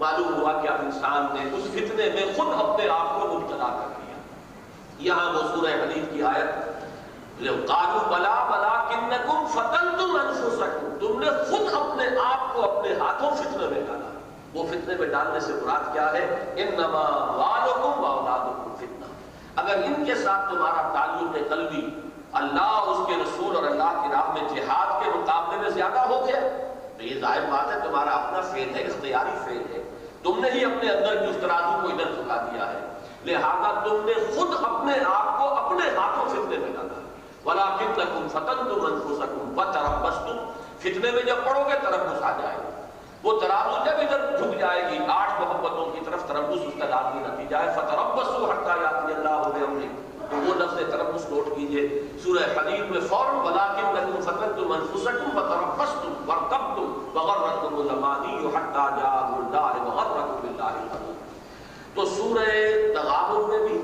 معلوم ہوا کہ اب انسان نے اس فتنے میں خود اپنے آپ کو مبتلا کر دیا۔ یہاں وہ سورہ حدید کی آیت قالوا بلا ولکنکم فتنتم انفسکم، تم نے خود اپنے آپ کو اپنے ہاتھوں فتنے میں ڈالا۔ وہ فتنے میں ڈالنے سے مراد کیا ہے؟ انما اموالکم واولادکم فتنہ، اگر ان کے ساتھ تمہارا تعلق قلبی اللہ، اس کے رسول اور اللہ کی راہ میں جہاد کے مقابلے میں زیادہ ہو گیا تو یہ ظاہر بات ہے تمہارا اپنا فعل ہے، اختیاری فعل ہے، تم نے ہی اپنے اندر کی اس ترازو کو ادھر جھکا دیا ہے، لہذا تم نے خود اپنے آپ کو اپنے ہاتھوں فتنے میں ڈالا۔ وَلَكِنَّكُمْ فَتَنْتُمْ أَنفُسَكُمْ وَتَرَبَّصْتُمْ، فتنے میں جب پڑو گے تربص آ جائے گا، وہ ترازو جب ادھر جھک جائے گی، 8 محبتوں کی طرف تربص اس کا لازمی نتیجہ ہے۔ فَتَرَبَّصُوا حَتَّىٰ يَأْتِيَ اللَّهُ بِأَمْرِهِ، تو وہ لفظ تربص نوٹ کیجئے سورہ حدید میں فوراً وَلَكِنَّكُمْ فَتَنْتُمْ أَنفُسَكُمْ وَتَرَبَّصْتُمْ وَارْتَبْتُمْ وَغَرَّتْكُمُ الْأَمَانِيُّ حَتَّىٰ جَاءَ اللَّهُ وَغَرَّكُم بِاللَّهِ الْغَرُورُ۔ تو سورہ تغابن میں بھی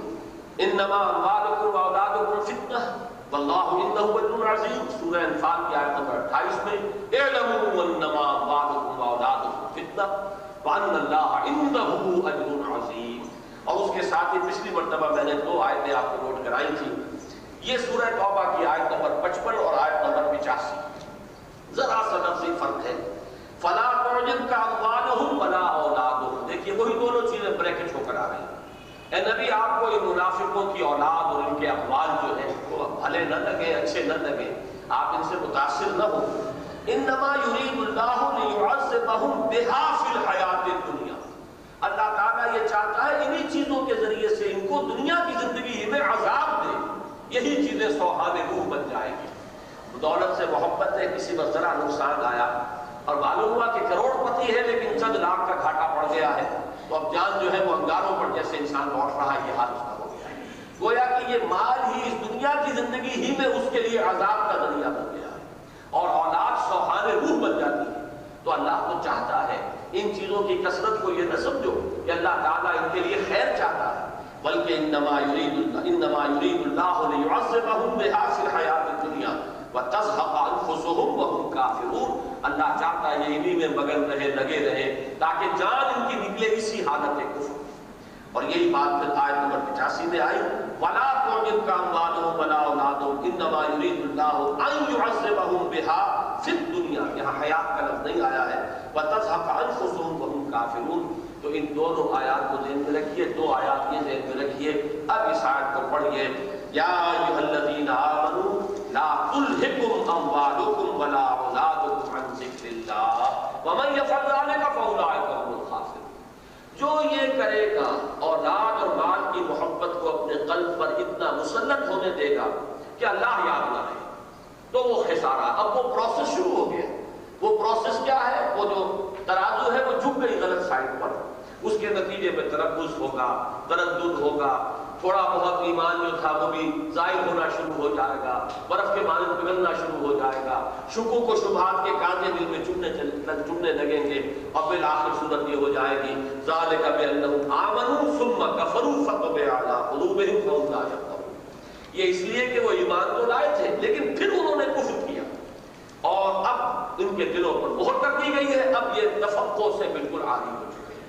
انما اموالکم واولادکم فتنہ واللہ عنہ اجر عظیم، سورہ انفال کی آیت نمبر 28 میں اعلموا انما اموالکم واولادکم فتنہ وان اللہ عنہ اجر عظیم، اور اس کے ساتھ ہی پچھلی مرتبہ میں نے 2 آیتیں آپ کو نوٹ کرائی تھی، یہ سورہ توبہ کی آیت نمبر 55 اور آیت نمبر 85، ذرا سا لفظی فرق ہے۔ فلا تعجبک اموالہم ولا اولادہم، دیکھیے وہی دونوں چیزیں بریکٹ ہو کر آ رہی ہیں۔ اے نبی آپ کو ان منافقوں کی اولاد اور ان کے اموال جو ہے وہ بھلے نہ لگے، اچھے نہ لگے، آپ ان سے متاثر نہ ہو۔ انما یرید اللہ لیعذبہم بہا فی الحیات الدنیا، اللہ تعالیٰ یہ چاہتا ہے انہی چیزوں کے ذریعے سے ان کو دنیا کی زندگی میں عذاب دے، یہی چیزیں سوہان روح بن جائیں گی۔ دولت سے محبت ہے، کسی پر ذرا نقصان آیا اور معلوم ہوا کہ کروڑ پتی ہے لیکن چند لاکھ کا گھاٹا پڑ گیا ہے، تو اب جان جو ہے وہ انگاروں پر جیسے انسان لوٹ رہا ہے، یہ حال اس کا ہو گیا ہے۔ گویا کہ یہ مال ہی اس دنیا کی زندگی ہی میں اس کے لیے عذاب کا ذریعہ بن گیا ہے، اور اولاد سوہان روح بن جاتی ہے۔ تو اللہ تو چاہتا ہے ان چیزوں کی کثرت کو یہ نہ سمجھو کہ اللہ تعالیٰ ان کے لیے خیر چاہتا ہے، بلکہ انما یرید اللہ لیعذبہم بہا فی الحیات الدنیا وتزہق انفسہم وہم کافرون، اللہ چاہتا ہے یہ انہی میں مگن رہے، لگے رہے، تاکہ جان ان کی نکلے اسی حالت کفر۔ اور یہی بات پھر آیت نمبر 85 میں آئی وَلَا تُعْجِبْكَ أَمْوَالُهُمْ وَلَا أَوْلَادُهُمْ إِنَّمَا يُرِيدُ اللَّهُ أَن يُعَذِّبَهُم بِهَا فِي الدُّنْيَا، یہاں حیات کا لفظ نہیں آیا ہے، وَتَزْهَقَ أَنفُسُهُمْ وَهُمْ كَافِرُونَ۔ تو ان دونوں آیات کو ذہن میں رکھیے، 2 آیات یہ ذہن میں رکھیے۔ اب اس آیت کو پڑھیے، یا ایھا الذین آمنوا لا تلہکم اموالکم ولا اولادکم عن ذکر اللہ ومن یفعل ذلک فاولئک هم الخاسرون، جو یہ کرے گا اولاد اور مال کی محبت کو اپنے قلب پر اتنا مسلط ہونے دے گا کہ اللہ یاد نہ رہے، تو وہ خسارہ۔ اب وہ پروسیس شروع ہو گیا۔ وہ پروسیس کیا ہے؟ وہ جو ترازو ہے وہ جھک گئی غلط سائڈ پر، اس کے نتیجے میں تربص ہوگا، تردد ہوگا، تھوڑا بہت ایمان جو تھا وہ بھی ظاہر ہونا شروع ہو جائے گا، برف کے مانند پگھلنا شروع ہو جائے گا، شکوک و شبہات کے کانٹے دل میں چبھنے لگیں گے، اور بالآخر صورت یہ ہو جائے گی ذالک بأنہم آمنوا ثم کفروا فطبع علی قلوبہم فہم لا یفقہون، یہ اس لیے کہ وہ ایمان تو لائے تھے لیکن پھر انہوں نے کفر کیا، اور اب ان کے دلوں پر مہر کر دی گئی ہے، اب یہ تفقہ سے بالکل عاری ہو چکے ہیں۔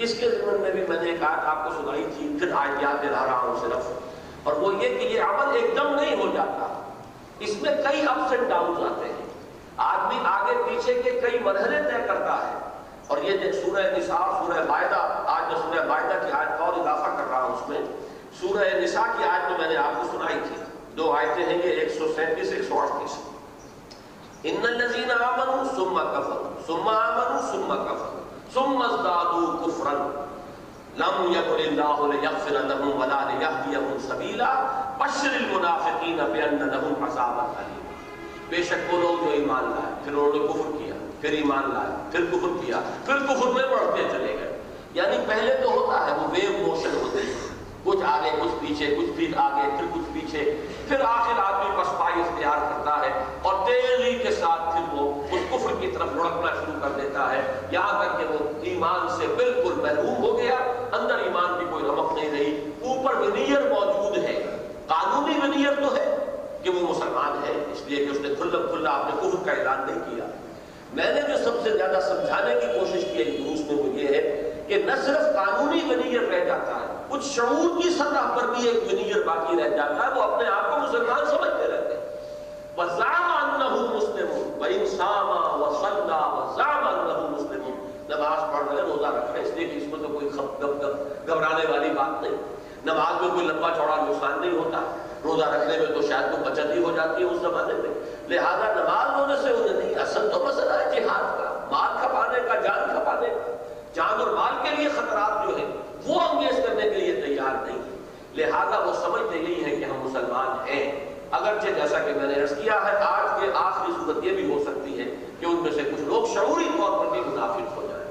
اس کے ضمن میں بھی میں نے ایک آیت آپ کو سنائی تھی، پھر آیت یاد دلا رہا ہوں صرف، اور وہ یہ کہ یہ عمل ایک دم نہیں ہو جاتا، اس میں کئی اپس اینڈ ڈاؤنز آتے ہیں، آدمی آگے پیچھے کے کئی مرحلے طے کرتا ہے۔ اور یہ سورہ نساء، سورہ مائدہ، آج میں سورہ مائدہ کی آیت کا اور اضافہ کر رہا ہوں، اس میں سورہ نساء کی آیت تو میں نے آپ کو سنائی تھی، 2 آیتیں ہیں یہ 137 138۔ ان الذین آمنوا ثم کفروا ثم آمنوا ثم کفروا ثم ازدادوا کفرا لم یکن اللہ لیغفر لهم ولا لیہدیہم سبیلا بشر المنافقین بان لهم عذابا الیما، بے شک وہ لوگ جو ایمان لائے پھر انہوں نے کفر کیا، پھر ایمان لائے پھر کفر کیا، پھر کفر میں بڑھتے چلے گئے، یعنی پہلے تو ہوتا ہے وہ ویو موشن ہوتی ہے، کچھ آگے کچھ پیچھے، کچھ پھر آگے پھر کچھ پیچھے، پھر آخر آدمی پسپائی اختیار کرتا ہے اور تیزی کے ساتھ پھر وہ اس کفر کی طرف لڑکنا شروع کر دیتا ہے، یہاں تک کہ وہ ایمان سے بالکل محروم ہو گیا، اندر ایمان کی کوئی رمق نہیں رہی، اوپر ونیئر موجود ہے، قانونی ونیئر تو ہے کہ وہ مسلمان ہے، اس لیے کہ اس نے کھلا اپنے کفر کا اعلان نہیں کیا، میں نے جو سب سے زیادہ سمجھانے کی کوشش کی ہے دروس میں وہ یہ ہے کہ نہ صرف قانونی ونیئر رہ جاتا ہے، کچھ شعور کی سطح پر بھی ایک ونیئر باقی رہ جاتا ہے، وہ اپنے آپ کو مسلمان سمجھتے رہتے ہیں۔ وَزَعَمَ أَنَّهُ مُسْلِمٌ وَإِنْ صَامَ وَصَلَّى وَزَعَمَ أَنَّهُ مُسْلِمٌ، نماز پڑھ رہے روزہ رکھ رہے، اس لیے کہ اس میں تو کوئی گھبرانے والی بات نہیں، نماز میں کوئی لمبا چوڑا نقصان نہیں ہوتا، روزہ رکھنے میں تو شاید کوئی بچت ہی ہو جاتی ہے اس زمانے میں، لہذا نماز ہونے سے انہیں نہیں، اصل تو مسئلہ ہے جہاد کا، مال کھپانے کا، جان کھپانے کا، جان اور مال کے لیے خطرات جو ہیں وہ انگیز کرنے کے لیے تیار نہیں ہے، لہذا وہ سمجھتے یہی ہے کہ ہم مسلمان ہیں، اگرچہ جیسا کہ میں نے عرض کیا ہے آج کے آخری صورت یہ بھی ہو سکتی ہے کہ ان میں سے کچھ لوگ شعوری طور پر بھی منافق ہو جائیں،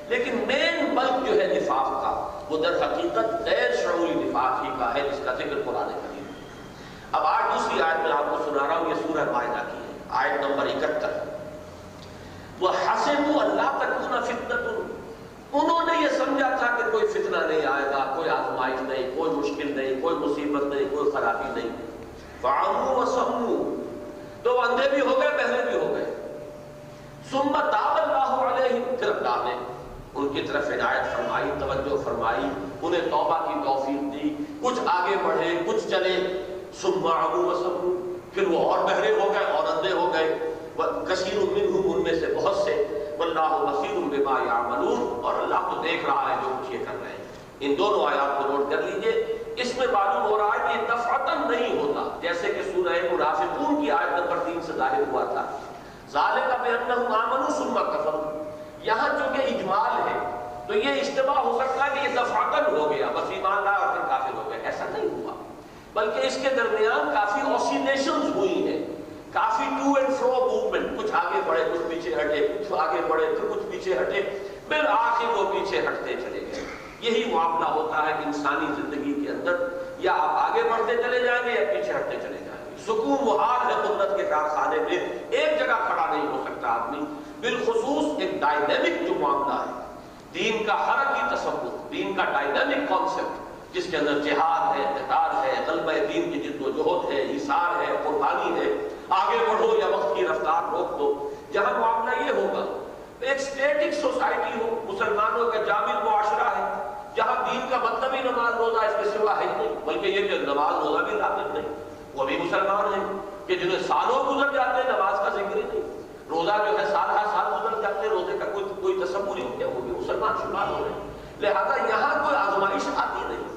لیکن مین بلک جو ہے نفاق کا وہ در حقیقت غیر شعوری نفاق ہی کا ہے، جس کا ذکر قرآن کریم ہے۔ اب آج دوسری آیت میں آپ کو سنا رہا ہوں، یہ سورہ مائدہ کی ہے، آیت نمبر 71۔ وَحَسِبُوا أَلَّا تَكُونَ فِتْنَةٌ، انہوں نے یہ سمجھا تھا کہ کوئی فتنہ نہیں آئے گا، کوئی آزمائش نہیں، کوئی مشکل نہیں، کوئی مصیبت نہیں، کوئی خرابی نہیں۔ فَعَمُوا وَصَمُّوا، تو اندھے بھی ہو گئے، بہرے بھی ہو گئے۔ ثُمَّ تَابَ اللَّهُ عَلَيْهِمْ، پھر اللہ نے ان کی طرف عنایت فرمائی، توجہ فرمائی، انہیں توبہ کی توفیق دی، کچھ آگے بڑھے، کچھ چلے۔ ثُمَّ عَمُوا وَصَمُّوا، پھر وہ اور بہرے ہو گئے اور اندھے ہو گئے۔ کثیر منہم، ان میں سے بہت سے، واللہ بصیر بما یعملون، اور اللہ تو دیکھ رہا ہے جو کچھ یہ کر رہے ہیں۔ ان دونوں آیات کو نوٹ کر لیجئے، اس میں معلوم ہو رہا ہے کہ یہ دفعتاً نہیں ہوتا، جیسے کہ سورہ منافقون کی آیت نمبر 3 سے ظاہر ہوا تھا، ذالک بانہم آمنوا ثم کفروا۔ یہاں چونکہ اجمال ہے تو یہ اجتماع ہو سکتا ہے کہ یہ دفعتاً ہو گیا، بس ایمان لائے اور پھر کافر ہو گئے، ایسا نہیں ہوا، بلکہ اس کے درمیان کافی اوسیلیشنز ہوئی ہیں، کافی ٹو اینڈ فرو موومنٹ، کچھ آگے بڑھے، کچھ پیچھے ہٹے، کچھ آگے بڑھے، پھر کچھ پیچھے ہٹے، بالآخر وہ پیچھے ہٹتے چلے گئے۔ یہی معاملہ ہوتا ہے کہ انسانی زندگی کے اندر یا آپ آگے بڑھتے چلے جائیں گے یا پیچھے ہٹتے چلے جائیں گے۔ سکون و حال ہے قدرت کے کارخانے میں، ایک جگہ کھڑا نہیں ہو سکتا آدمی، بالخصوص ایک ڈائنامک جو معاملہ ہے، دین کا حرکی تصور، دین کا ڈائنامک کانسیپٹ، جس کے اندر جہاد ہے، قتال ہے، غلبہ دین کی جد و جہد ہے، ایثار ہے، قربانی ہے، آگے بڑھو یا وقت کی رفتار روک دو، جہاں معاملہ یہ ہوگا ایک سٹیٹک سوسائٹی ہو، مسلمانوں کا جامع معاشرہ ہے، جہاں دین کا مطلب ہی نماز روزہ اس کے سوا ہے نہیں، بلکہ یہ کہ نماز روزہ بھی ثابت نہیں، وہ بھی مسلمان ہیں کہ جنہیں سالوں گزر جاتے ہیں نماز کا ذکر ہی نہیں، روزہ جو ہے سال ہر سال گزر جاتے ہیں، روزے کا کوئی تصور ہی نہیں، وہ بھی مسلمان شمار ہو رہے ہیں۔ لہذا یہاں کوئی آزمائش آتی نہیں،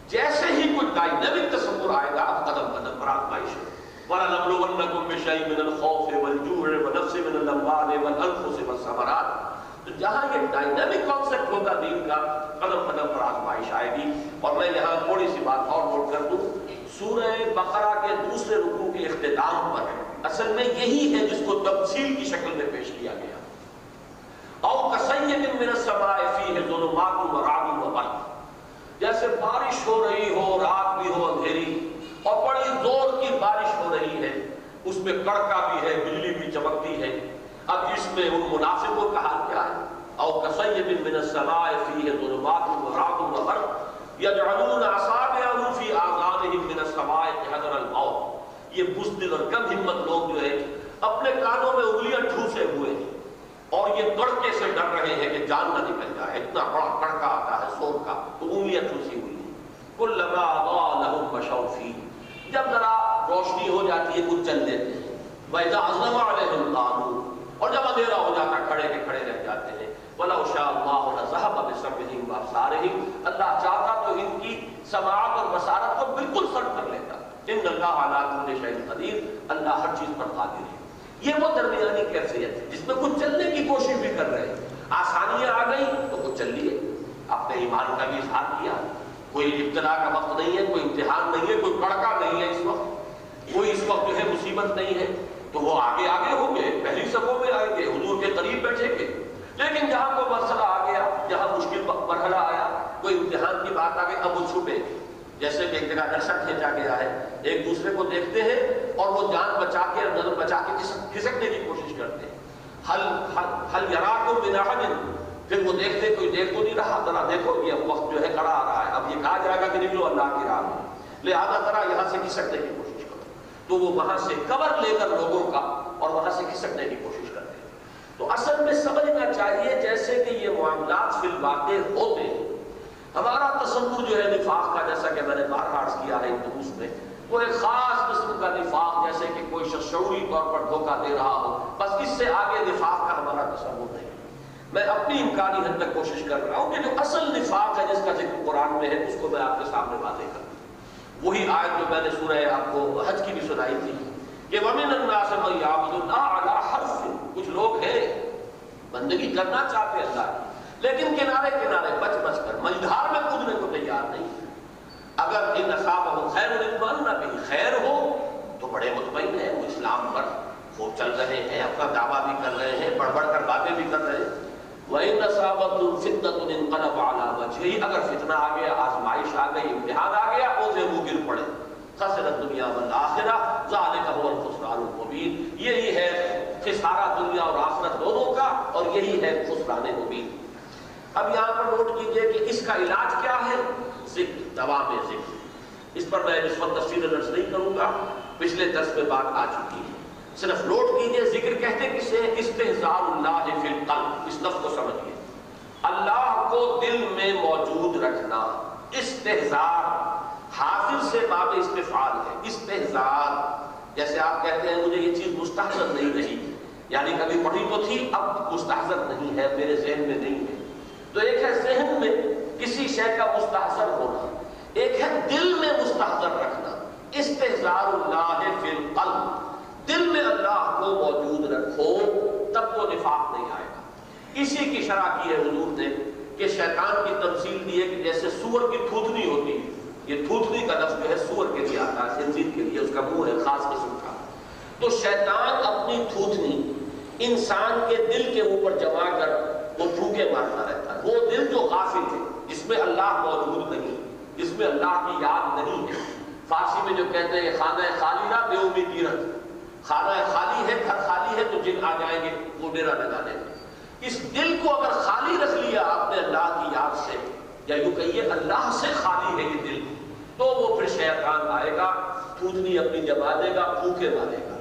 جیسے ہی کوئی ڈائنامک تصور آئے گا اب قدم قدم پر آزمائش ہے۔ وَلَنَبْلُوَنَّكُمْ بِشَيْءٍ مِّنَ الْخَوْفِ وَالْجُوعِ وَنَقْصٍ مِّنَ الْأَمْوَالِ وَالْأَنفُسِ وَالثَّمَرَاتِ، تو جہاں یہ ڈائنامک کانسیپٹ ہوگا دین کا، قدم قدم پر آزمائش آئے گی۔ اور میں یہاں تھوڑی سی بات اور نوٹ کر دوں، سورہ بقرہ کے دوسرے رکوع کے اختتام پر اصل میں یہی ہے جس کو تفصیل کی شکل میں پیش کیا گیا۔ او کصیب من السماء فیہ ظلمات ورعد وبرق، جیسے بارش ہو رہی ہو، رات بھی ہو اندھیری اور بڑی زور کی بارش ہو رہی ہے، اس میں کڑکا بھی ہے، بجلی بھی چمکتی ہے۔ اب اس میں ان منافقوں کا حال کیا ہے؟ او کصیب من السماء فیہ ظلمات ورعد وبرق یجعلون اصابعهم فی آذانهم من الصواعق حذر الموت، یہ بزدل اور کم ہمت لوگ جو ہے اپنے کانوں میں انگلیاں ٹھوسے ہوئے ہیں اور یہ کڑکے سے ڈر رہے ہیں کہ جان نہ نکل جائے، اتنا بڑا کڑکا آتا ہے زور کا، تو انگلیاں ٹھوسی ہوئی ہیں۔ کلما اضاء لهم مشوا فیہ، جب ذرا روشنی ہو جاتی ہے کچھ چل دیتے ہیں، وَإِذَا أَظْلَمَ عَلَيْهِمْ قَامُوا، اور جب اندھیرا ہو جاتا کھڑے کے کھڑے رہ جاتے ہیں۔ وَلَوْ شَاءَ اللَّهُ لَذَهَبَ بِسَمْعِهِمْ وَأَبْصَارِهِمْ، اللہ چاہتا تو ان کی سماعت اور بصارت کو بالکل سلب کر لیتا۔ ان اللہ علی کل شیء قدیر، اللہ ہر چیز پر قادر ہے۔ یہ وہ درمیانی کیفیت ہے جس میں کچھ چلنے کی کوشش بھی کر رہے ہیں، آسانیاں آ گئی تو کچھ چل لیے، اپنے ایمان کا بھی اظہار کیا، کوئی ابتلا کا وقت نہیں ہے، کوئی امتحان نہیں ہے، کوئی کڑکا نہیں ہے اس وقت، کوئی اس وقت جو ہے مصیبت نہیں ہے، تو وہ آگے آگے ہوں گے، پہلی صفوں میں آئیں گے، حضور کے قریب بیٹھیں گے۔ لیکن جہاں کوئی مسئلہ آ گیا، جہاں مشکل مرحلہ آیا، کوئی امتحان کی بات آ گئی، اب وہ چھپے، جیسے کہ ایک جگہ نقشہ کھینچا گیا ہے، ایک دوسرے کو دیکھتے ہیں اور وہ جان بچا کے نظر بچا کے کھسکنے کی کوشش کرتے ہیں۔ حل یراکم من احد، پھر وہ دیکھتے کوئی دیکھ تو نہیں رہا، ذرا دیکھو یہ وقت جو ہے کڑا آ رہا ہے، اب یہ کہا جائے گا کہ نکلو اللہ کی راہ میں، لہذا ذرا یہاں سے کھسکنے کی کوشش کرو، تو وہ وہاں سے کور لے کر لوگوں کا اور وہاں سے کھسکنے کی کوشش کرتے ہیں۔ تو اصل میں سمجھنا چاہیے جیسے کہ یہ معاملات فی الواقع ہوتے ہیں. ہمارا تصور جو ہے نفاق کا، جیسا کہ میں نے بار عرض کیا ہے ان دروس میں، وہ ایک خاص قسم کا نفاق، جیسے کہ کوئی شخص شعوری طور پر دھوکہ دے رہا ہو، بس اس سے آگے نفاق کا ہمارا تصور نہیں. میں اپنی امکانی حد تک کوشش کر رہا ہوں کہ جو اصل نفاق ہے جس کا ذکر قرآن میں ہے اس کو میں آپ کے سامنے واضح کروں. وہی آیت جو میں نے سورہ آپ کو حج کی بھی سنائی تھی کہ وَمِنَ النَّاسِ مَن يَعْبُدُ اللَّهَ عَلَىٰ حَرْفٍ، کچھ لوگ ہیں بندگی کرنا چاہتے ہیں اللہ کی، لیکن کنارے کنارے بچ بچ کر مجدھار میں کودنے کو تیار نہیں. اگر ان اصابہ خیر اطمئن بہ، خیر ہو تو بڑے مطمئن ہیں، وہ اسلام پر خوب چل رہے ہیں، اپنا دعویٰ بھی کر رہے ہیں، بڑھ بڑھ کر باتیں بھی کر رہے ہیں. وَإِنْ أَصَابَتْهُمْ فِتْنَةٌ انقلبوا عَلَىٰ وَجْهِهِ، اگر فتنہ آ گیا، آزمائش آ گئی، امتحان آ گیا، اسے وہ گر پڑے. خسر الدنیا والآخرہ ذَلِكَ هُوَ الْخُسْرَانُ الْمُبِينُ، یہی ہے خسارہ دنیا اور آخرت دونوں کا، اور یہی ہے خسران مبین. اب یہاں پر نوٹ کیجئے کہ اس کا علاج کیا ہے؟ ذکر، دوا میں ذکر. اس پر میں اس وقت تفصیل درس نہیں کروں گا، پچھلے درس میں بات آ چکی ہے. صرف نوٹ کیجئے ذکر کہتے کسے؟ استحضار اللہ فی القلب. اس لفظ کو سمجھیے، اللہ کو دل میں موجود رکھنا. استحضار حاضر سے باب استفعال ہے. استحضار جیسے آپ کہتے ہیں مجھے یہ چیز مستحضر نہیں رہی، یعنی کبھی پڑھی تو تھی اب مستحضر نہیں ہے، میرے ذہن میں نہیں ہے. تو ایک ہے ذہن میں کسی شے کا مستحضر ہونا، ایک ہے دل میں مستحضر رکھنا. استحضار اللہ فی القلب، دل میں اللہ کو موجود رکھو تب تو نفاق نہیں آئے گا. اسی کی شرح کی ہے حضور نے کہ شیطان کی تمثیل دی ہے کہ جیسے سور کی تھوتنی ہوتی ہے. یہ تھوتنی کا لفظ جو ہے سور کے لیے آتا ہے، خنزیر کے لیے، اس کا منہ ہے خاص قسم کا. تو شیطان اپنی تھوتنی انسان کے دل کے اوپر جما کر وہ پھونکے مارتا رہتا ہے. وہ دل جو غافل ہے، جس میں اللہ موجود نہیں، جس میں اللہ کی یاد نہیں ہے. فارسی میں جو کہتے ہیں خانہ خالی نہ بے امیدی رکھ، خانہ خالی ہے، گھر خالی ہے تو جن آ جائیں گے وہ ڈیرا لگا دیں گے. اس دل کو اگر خالی رکھ لیا آپ نے اللہ کی یاد سے، یا یوں کہیے اللہ سے خالی ہے یہ دل، تو وہ پھر شیطان آئے گا، تھوتنی اپنی جما دے گا، پھونکے مارے گا.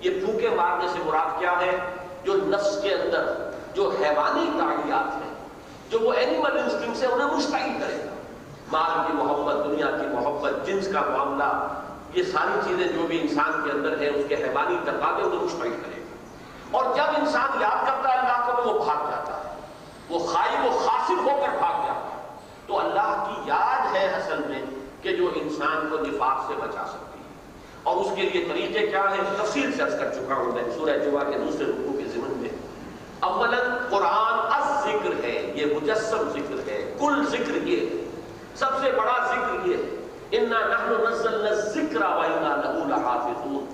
یہ پھونکے مارنے سے مراد کیا ہے؟ جو نفس کے اندر جو حیوانی تعلیات ہیں، جو وہ اینیمل انسٹنکٹس ہیں، انہیں مشتعل کرے گا. مال کی محبت، دنیا کی محبت، جنس کا معاملہ، یہ ساری چیزیں جو بھی انسان کے اندر ہے، اس کے حیوانی تقاضے انہیں مشتعل کرے گا. اور جب انسان یاد کرتا ہے اللہ کو تو وہ بھاگ جاتا ہے، وہ خائب و خاسر ہو کر بھاگ جاتا ہے. تو اللہ کی یاد ہے اصل میں کہ جو انسان کو نفاق سے بچا سکتی ہے. اور اس کے لیے طریقے کیا ہیں؟ تفصیل سے عرض کر چکا ہوں میں سورہ جمعہ کے دوسرے رکوع کے ضمن میں. اولاً قرآن الذکر ہے، یہ مجسم ذکر ہے. کل ذکر یہ ہے، سب سے بڑا ذکر یہ ہے، انا نحن نزلنا الذکر وانا له لحافظون.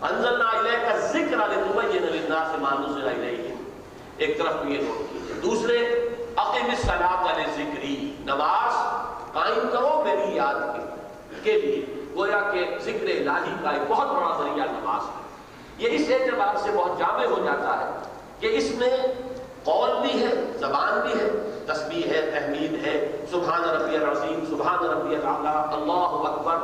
انزلنا الیک الذکر لتبین للناس ما نزل الیہم. ایک طرف یہ نوٹ کیجیے. دوسرے اقم الصلاۃ لذکری، نماز قائم کرو میری یاد کے لیے. گویا کہ ذکر الہی کا ایک بہت بڑا ذریعہ نماز ہے. یہ اس اعتبار سے بہت جامع ہو جاتا ہے کہ اس میں قول بھی ہے، زبان بھی ہے، تسبیح ہے، تحمید ہے، سبحان ربی العظیم، سبحان ربی الاعلیٰ، اللہ اکبر،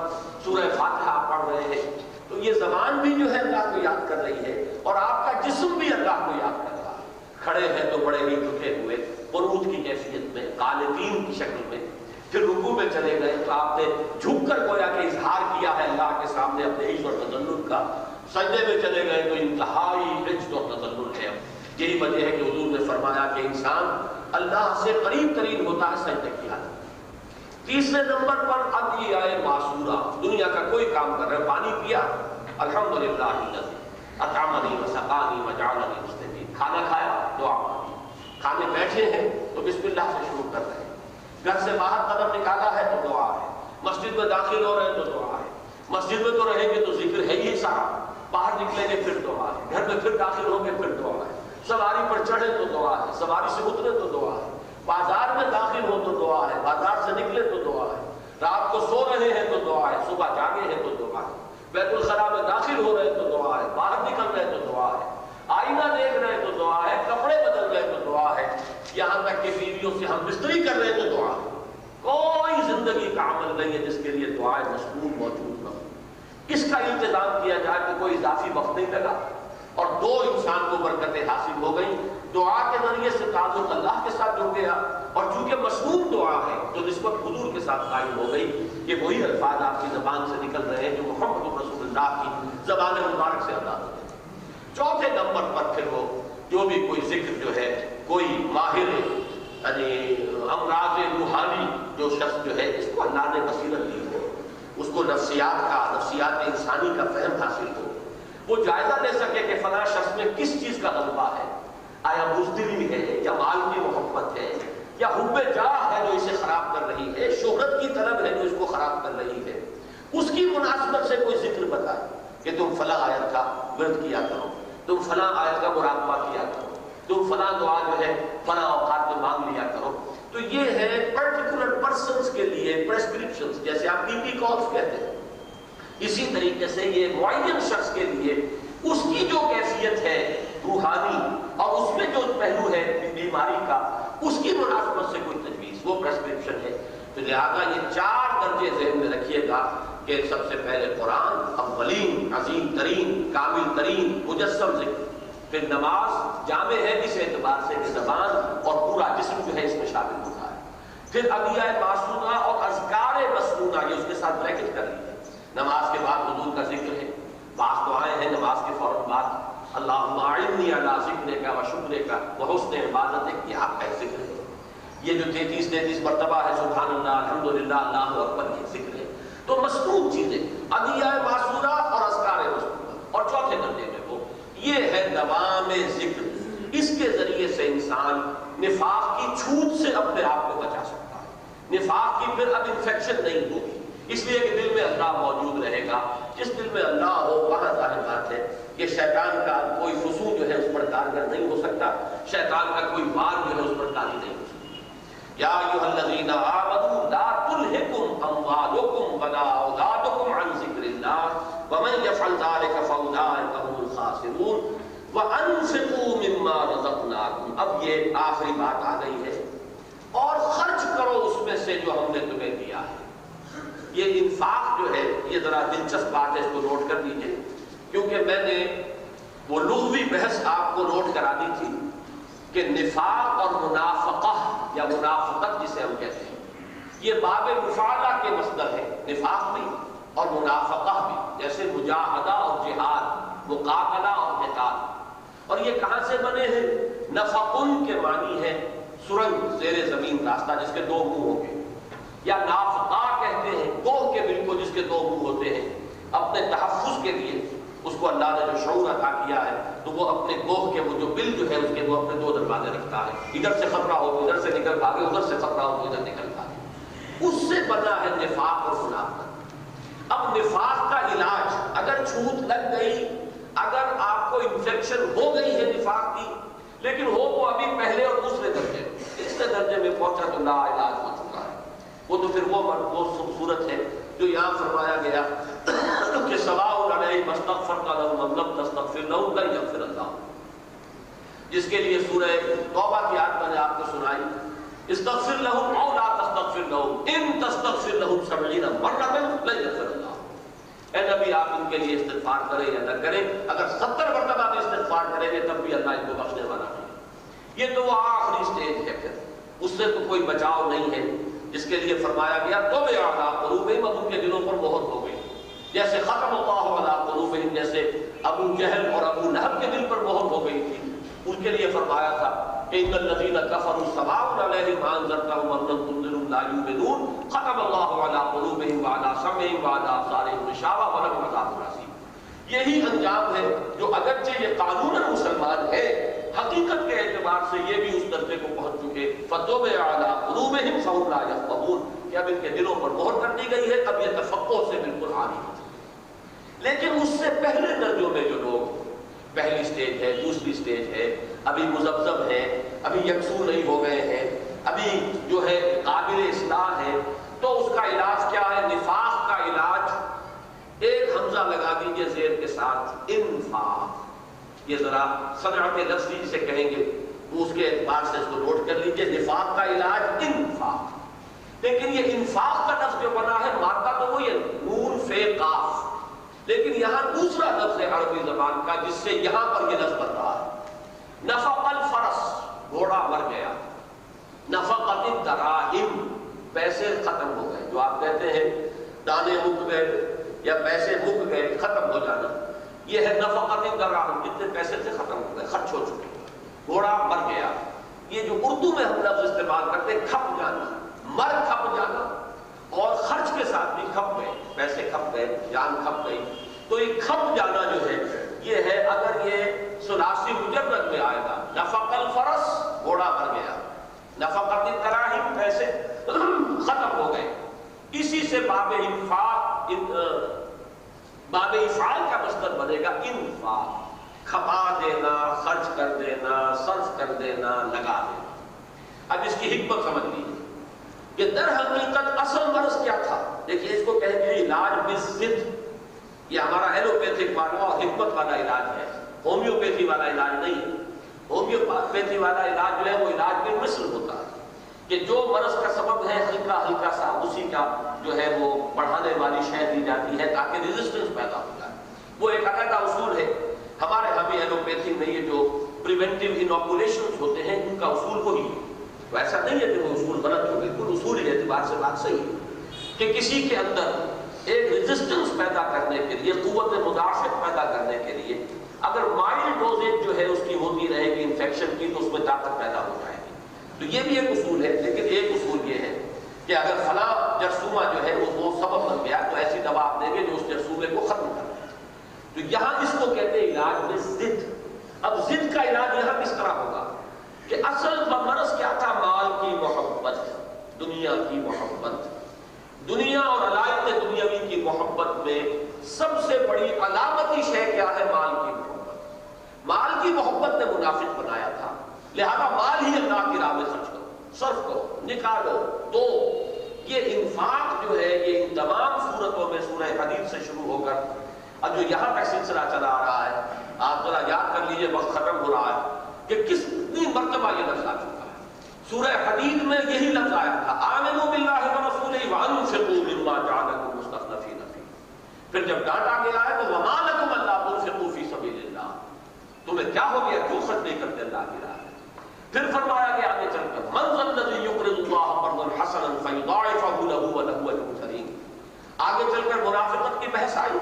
سورہ فاتحہ پڑھ رہے ہیں. تو یہ زبان بھی جو ہے اللہ کو یاد کر رہی ہے، اور آپ کا جسم بھی اللہ کو یاد کر رہا ہے. کھڑے ہیں تو بڑے ہی جھکے ہوئے قنوت کی کیفیت میں، قانتین کی شکل میں. پھر رکوع میں چلے گئے تو آپ نے جھک کر گویا کہ اظہار کیا ہے اللہ کے سامنے اپنے عجز اور تذلل کا. سجدے میں چلے گئے تو انتہائی عجز اور تذلل ہے. یہی وجہ ہے کہ حضور نے فرمایا کہ انسان اللہ سے قریب ترین ہوتا ہے سجدے کی حالت. تیسرے نمبر پر اب یہ آئے معصورہ، دنیا کا کوئی کام کر رہے، پانی پیا، الحمدللہ الذی اطعمنی وسقانی وجعلنی مسلمین. کھانا کھایا، دعا مانگی. کھانے بیٹھے ہیں تو بسم اللہ سے شروع کر رہے ہیں. گھر سے باہر قدم نکالا ہے تو دعا ہے. مسجد میں داخل ہو رہے ہیں تو دعا ہے. مسجد میں تو رہیں گے تو ذکر ہے ہی سارا. باہر نکلیں گے پھر دعا ہے. گھر میں پھر داخل ہوں گے پھر دعا ہے. سواری پر چڑھے تو دعا ہے، سواری سے اترے تو دعا ہے. بازار میں داخل ہو تو دعا ہے، بازار سے نکلے تو دعا ہے. رات کو سو رہے ہیں تو دعا ہے، صبح جاگے ہیں تو دعا ہے. بیت الخلاء میں داخل ہو رہے ہیں تو دعا ہے، باہر نکل رہے ہیں تو دعا ہے. آئینہ دیکھ رہے ہیں تو دعا ہے، کپڑے بدل رہے ہیں تو دعا ہے. یہاں تک کہ بیویوں سے ہم بستری کر رہے ہیں تو دعا ہے. کوئی زندگی کا عمل نہیں ہے جس کے لیے دعائیں مشغول موجود نہ ہو. اس کا انتظام کیا جائے کہ کوئی اضافی وقت نہیں لگا اور دو انسان کو برکتیں برکتیں حاصل ہو گئیں، دعا کے ذریعے سے تعلق اللہ کے ساتھ جڑ گیا، اور چونکہ مصنون دعا ہے تو نسبت حضور کے ساتھ قائم ہو گئی کہ وہی الفاظ آپ کی زبان سے نکل رہے ہیں جو محمد رسول اللہ کی زبان مبارک سے ادا ہوتے ہیں۔ چوتھے نمبر پر پھر وہ جو بھی کوئی ذکر جو ہے کوئی ماہر امراض روحانی جو شخص جو ہے اس کو اللہ نے بصیرت دی ہو، اس کو نفسیات انسانی کا فہم حاصل ہو، وہ جائزہ لے سکے کہ فلاں شخص میں کس چیز کا غلبہ ہے، آیا بزدلی ہے یا مال کی محبت ہے یا حب جاہ ہے جو اسے خراب کر رہی ہے، شہرت کی طلب ہے جو اس کو خراب کر رہی ہے، اس کی مناسبت سے کوئی ذکر بتائے کہ تم فلاں آیت کا ورد کیا کرو، تم فلاں آیت کا مراقبہ کیا کرو، تم فلاں دعا جو ہے فلاں اوقات میں مانگ لیا کرو۔ تو یہ ہے پرٹیکولر پرسنز کے لیے پریسکرپشنز، جیسے آپ پی پی کالز کہتے ہیں، اسی طریقے سے یہ معین شخص کے لیے اس کی جو کیفیت ہے روحانی اور اس میں جو پہلو ہے بیماری کا، اس کی مناسبت سے کوئی تجویز، وہ پریسکرپشن ہے۔ تو لہٰذا یہ 4 درجے ذہن میں رکھیے گا کہ سب سے پہلے قرآن، اولین، عظیم ترین، کامل ترین، مجسم ذکر، پھر نماز جامع ہے اس اعتبار سے کہ زبان اور پورا جسم جو ہے اس میں شامل ہوتا ہے، پھر ادعیہ معصومہ اور اذکار مسنونہ، یہ اس کے ساتھ بریکٹ کر لیجیے۔ نماز کے بعد حضور کا ذکر ہے، بعض دعائیں ہیں نماز کے فوراً بعد، اللہم اعنی علی ذکرک و شکرک و حسن عبادتک، یہ آپ کا ذکر ہے۔ یہ جو 33 مرتبہ ہے سبحان اللہ، الحمدللہ، اللہ اکبر، یہ ذکر ہے۔ تو مسنون چیزیں ادعیہ معصورہ اور اذکار مسنونہ، اور چوتھے درجے میں وہ یہ ہے دوام ذکر، اس کے ذریعے سے انسان نفاق کی چھوٹ سے اپنے آپ کو بچا سکتا ہے، نفاق کی پھر اب انفیکشن نہیں ہوگی، اس لیے کہ دل میں اللہ موجود رہے گا۔ جس دل میں اللہ ہو وہاں ظاہر بات ہے کہ شیطان کا کوئی فسوق جو ہے اس پر کارگر نہیں ہو سکتا، شیطان کا کوئی وار جو ہے اس پر کاری نہیں ہو سکتا۔ یا ایھا الذین آمنوا لا تلھکم اموالکم ولا اولادکم عن ذکر اللہ ومن یفعل ذلک فاولئک هم الخاسرون وانفقوا مما رزقناکم۔ اب یہ آخری بات آ گئی ہے، اور خرچ کرو اس میں سے جو ہم نے تمہیں دیا ہے۔ یہ انفاق جو ہے یہ ذرا دلچسپ بات ہے، اس کو نوٹ کر دیجئے، کیونکہ میں نے وہ لغوی بحث آپ کو نوٹ کرا دی تھی کہ نفاق اور منافقہ یا منافقت جسے ہم کہتے ہیں، یہ باب مفعلہ کے مصدر ہے، نفاق بھی اور منافقہ بھی، جیسے مجاہدہ اور جہاد، مقابلہ اور قتال۔ اور یہ کہاں سے بنے ہیں؟ نفقن کے معنی ہے سرنگ، زیر زمین راستہ جس کے 2 منہ ہوں گے، یا نافقہ کہتے ہیں گوہ کے بل کو جس کے 2 منہ ہوتے ہیں۔ اپنے تحفظ کے لیے اس کو اللہ نے جو شعور عطا کیا ہے تو وہ اپنے گوہ کے وہ جو بل جو ہے اس کے وہ اپنے 2 دروازے رکھتا ہے، ادھر سے خطرہ ہو تو ادھر سے نکل بھاگے، ادھر سے خطرہ ہو تو ادھر نکل بھاگے۔ اس سے بنا ہے نفاق اور منافقت۔ اب نفاق کا علاج، اگر چھوٹ لگ گئی، اگر آپ کو انفیکشن ہو گئی ہے نفاق کی، لیکن ہو وہ ابھی پہلے اور دوسرے درجے میں، تیسرے درجے میں پہنچا تو لا علاج ہو چکا ہے، وہ تو پھر وہ صورت ہے جو یہاں فرمایا گیا کہ سواء علیہم استغفرت لہم ام لم تستغفر لہم لن یغفر اللہ، جس کے لیے سورہ توبہ کی آیت میں نے آپ کو سنائی، استغفر لہم او لا تستغفر لہم ان تستغفر لہم 70 مرۃ لن یغفر اللہ۔ اے نبی آپ ان کے لیے استغفار کریں یا نہ کریں، اگر 70 مرتبہ بھی استغفار کریں گے تب بھی اللہ ان کو بخشنے والا نہیں۔ یہ تو وہ آخری سٹیج ہے، پھر اس سے تو کوئی بچاؤ نہیں ہے، جس کے لیے فرمایا گیا طبع علی قلوبہم، اب ان کے دلوں پر مہر ہو گئی، جیسے ختم اللہ علی قلوبہم، جیسے ابو جہل اور ابو لہب کے دل پر مہر ہو گئی تھی، ان کے لیے فرمایا تھا کہ ان الذین کفروا سواء علیہم انذرتہم ام لم تنذرہم لا یؤمنون، ختم اللہ علی قلوبہم وعلی سمعہم وعلی ابصارہم غشاوہ ولہم عذاب عظیم۔ یہی انجام ہے جو اگرچہ یہ قانوناً مسلمان ہے، حقیقت کے اعتبار سے یہ بھی اس درجے کو پہنچ چکے فطبع علی قلوبہم فہم لا یفقہون، کہ اب ان کے دلوں پر مہر کر دی گئی ہے، اب یہ تفقہ سے بالکل عاری ہو چکے۔ لیکن اس سے پہلے درجوں میں جو لوگ، پہلی سٹیج ہے، دوسری سٹیج ہے، ابھی مذبذب ہے، ابھی یکسو نہیں ہو گئے ہیں، ابھی جو ہے قابل اصلاح ہے، تو اس کا علاج کیا ہے؟ نفاق کا علاج، ایک حمزہ لگا دیجئے زیر کے ساتھ، انفاق۔ یہ ذرا صنعت لفظی جسے کہیں گے اس کے اعتبار سے اس کو نوٹ کر لیجئے، نفاق کا علاج انفاق۔ لیکن یہ انفاق کا لفظ جو بنا ہے مادہ تو وہی ہے، نون فے قاف، لیکن یہاں دوسرا لفظ ہے عربی زبان کا جس سے یہاں پر یہ لفظ بن رہا ہے، پیسے ختم ہو گئے، جو آپ کہتے ہیں دانے مک گئے یا پیسے مک گئے، ختم ہو جانا، یہ ہے نفقت دراہم، جتنے پیسے تھے ختم ہو گئے، خرچ ہو چکے، گھوڑا مر گیا۔ یہ جو اردو میں ہم لفظ استعمال کرتے ہیں کھپ جانا، مر کھپ جانا، اور خرچ کے ساتھ بھی کھپ گئے، پیسے کھپ گئے، جان کھپ گئی، تو یہ کھپ جانا جو ہے یہ ہے، اگر یہ ثلاثی مجرد میں آئے گا، نفق الفرس، گھوڑا مر گیا، نفقت الدراہم، پیسے ختم ہو گئے، اسی سے باب انفاق، باب افعال کا مصدر بنے گا انفاق، کھپا دینا، خرچ کر دینا، صرف کر دینا، لگا دینا۔ اب اس کی حکمت سمجھ لیجیے کہ در حقیقت اصل مرض کیا تھا؟ دیکھیے اس کو کہیں گے علاج بالضد، یہ ہمارا ایلوپیتھک والا اور حکمت والا علاج ہے، ہومیوپیتھی والا علاج نہیں ہے۔ ہومیوپیتھی والا علاج جو ہے وہ علاج میں مثل ہوتا ہے کہ جو مرض کا سبب ہے ہلکا ہلکا سا اسی کا جو ہے وہ بڑھانے والی شے دی جاتی ہے تاکہ ریزسٹنس پیدا ہو جائے، وہ ایک علیحدہ اصول ہے۔ ہمارے ہاں بھی ایلوپیتھی میں یہ جو پریونٹیو انوکولیشنز ہوتے ہیں ان کا اصول وہی ہے، تو ایسا نہیں ہے کہ وہ اصول غلط ہو، بالکل اصولی اعتبار سے بات صحیح ہے کہ کسی کے اندر ایک ریزسٹنس پیدا کرنے کے لیے، قوت مدافعت پیدا کرنے کے لیے اگر مائلڈ ڈوزیج جو ہے اس کی ہوتی رہے گی انفیکشن کی تو اس میں طاقت پیدا ہو جائے گی، تو یہ بھی ایک اصول ہے۔ لیکن ایک اصول یہ ہے کہ اگر فلاں جرثومہ جو ہے وہ سبب بن گیا تو ایسی دوا آپ دیں گے جو اس جرثومے کو ختم کر دے، تو یہاں اس کو کہتے ہیں علاج میں ضد۔ اب ضد کا علاج یہاں کس طرح ہوگا کہ اصل مرض کیا تھا؟ مال کی محبت، دنیا کی محبت، دنیا اور علائق دنیاوی کی محبت میں سب سے بڑی علامتی شے کیا ہے؟ مال کی محبت۔ مال کی محبت نے منافق بنایا تھا، لہذا مال ہی اللہ کی راہ میں خرچ کرو، صرف کرو، نکالو، دو۔ یہ انفاق جو ہے یہ ان تمام صورتوں میں سورہ حدید سے شروع ہو کر اب جو یہاں تک سلسلہ چلا آ رہا ہے، آپ ذرا یاد کر لیجئے، وقت ختم ہو رہا ہے، کہ کتنی مرتبہ یہ لفظ آ چکا ہے۔ سورہ حدید میں یہی لفظ آیا تھا، آمنوا باللہ ورسولہ وانفقوا مما جعلکم مستخلفین فیہ۔ پھر جب ڈانٹا گیا ہے تو وما لکم الا تنفقوا فی سبیل اللہ، تمہیں کیا ہو گیا، کیوں خرچ نہیں کرتے اللہ کی راہ میں؟ پھر فرمایا گیا آگے چل کر من ذا الذی یقرض اللہ قرضا حسنا فیضاعفہ لہ ولہ اجر کریم۔ آگے چل کر منافقت کی بحث آئی،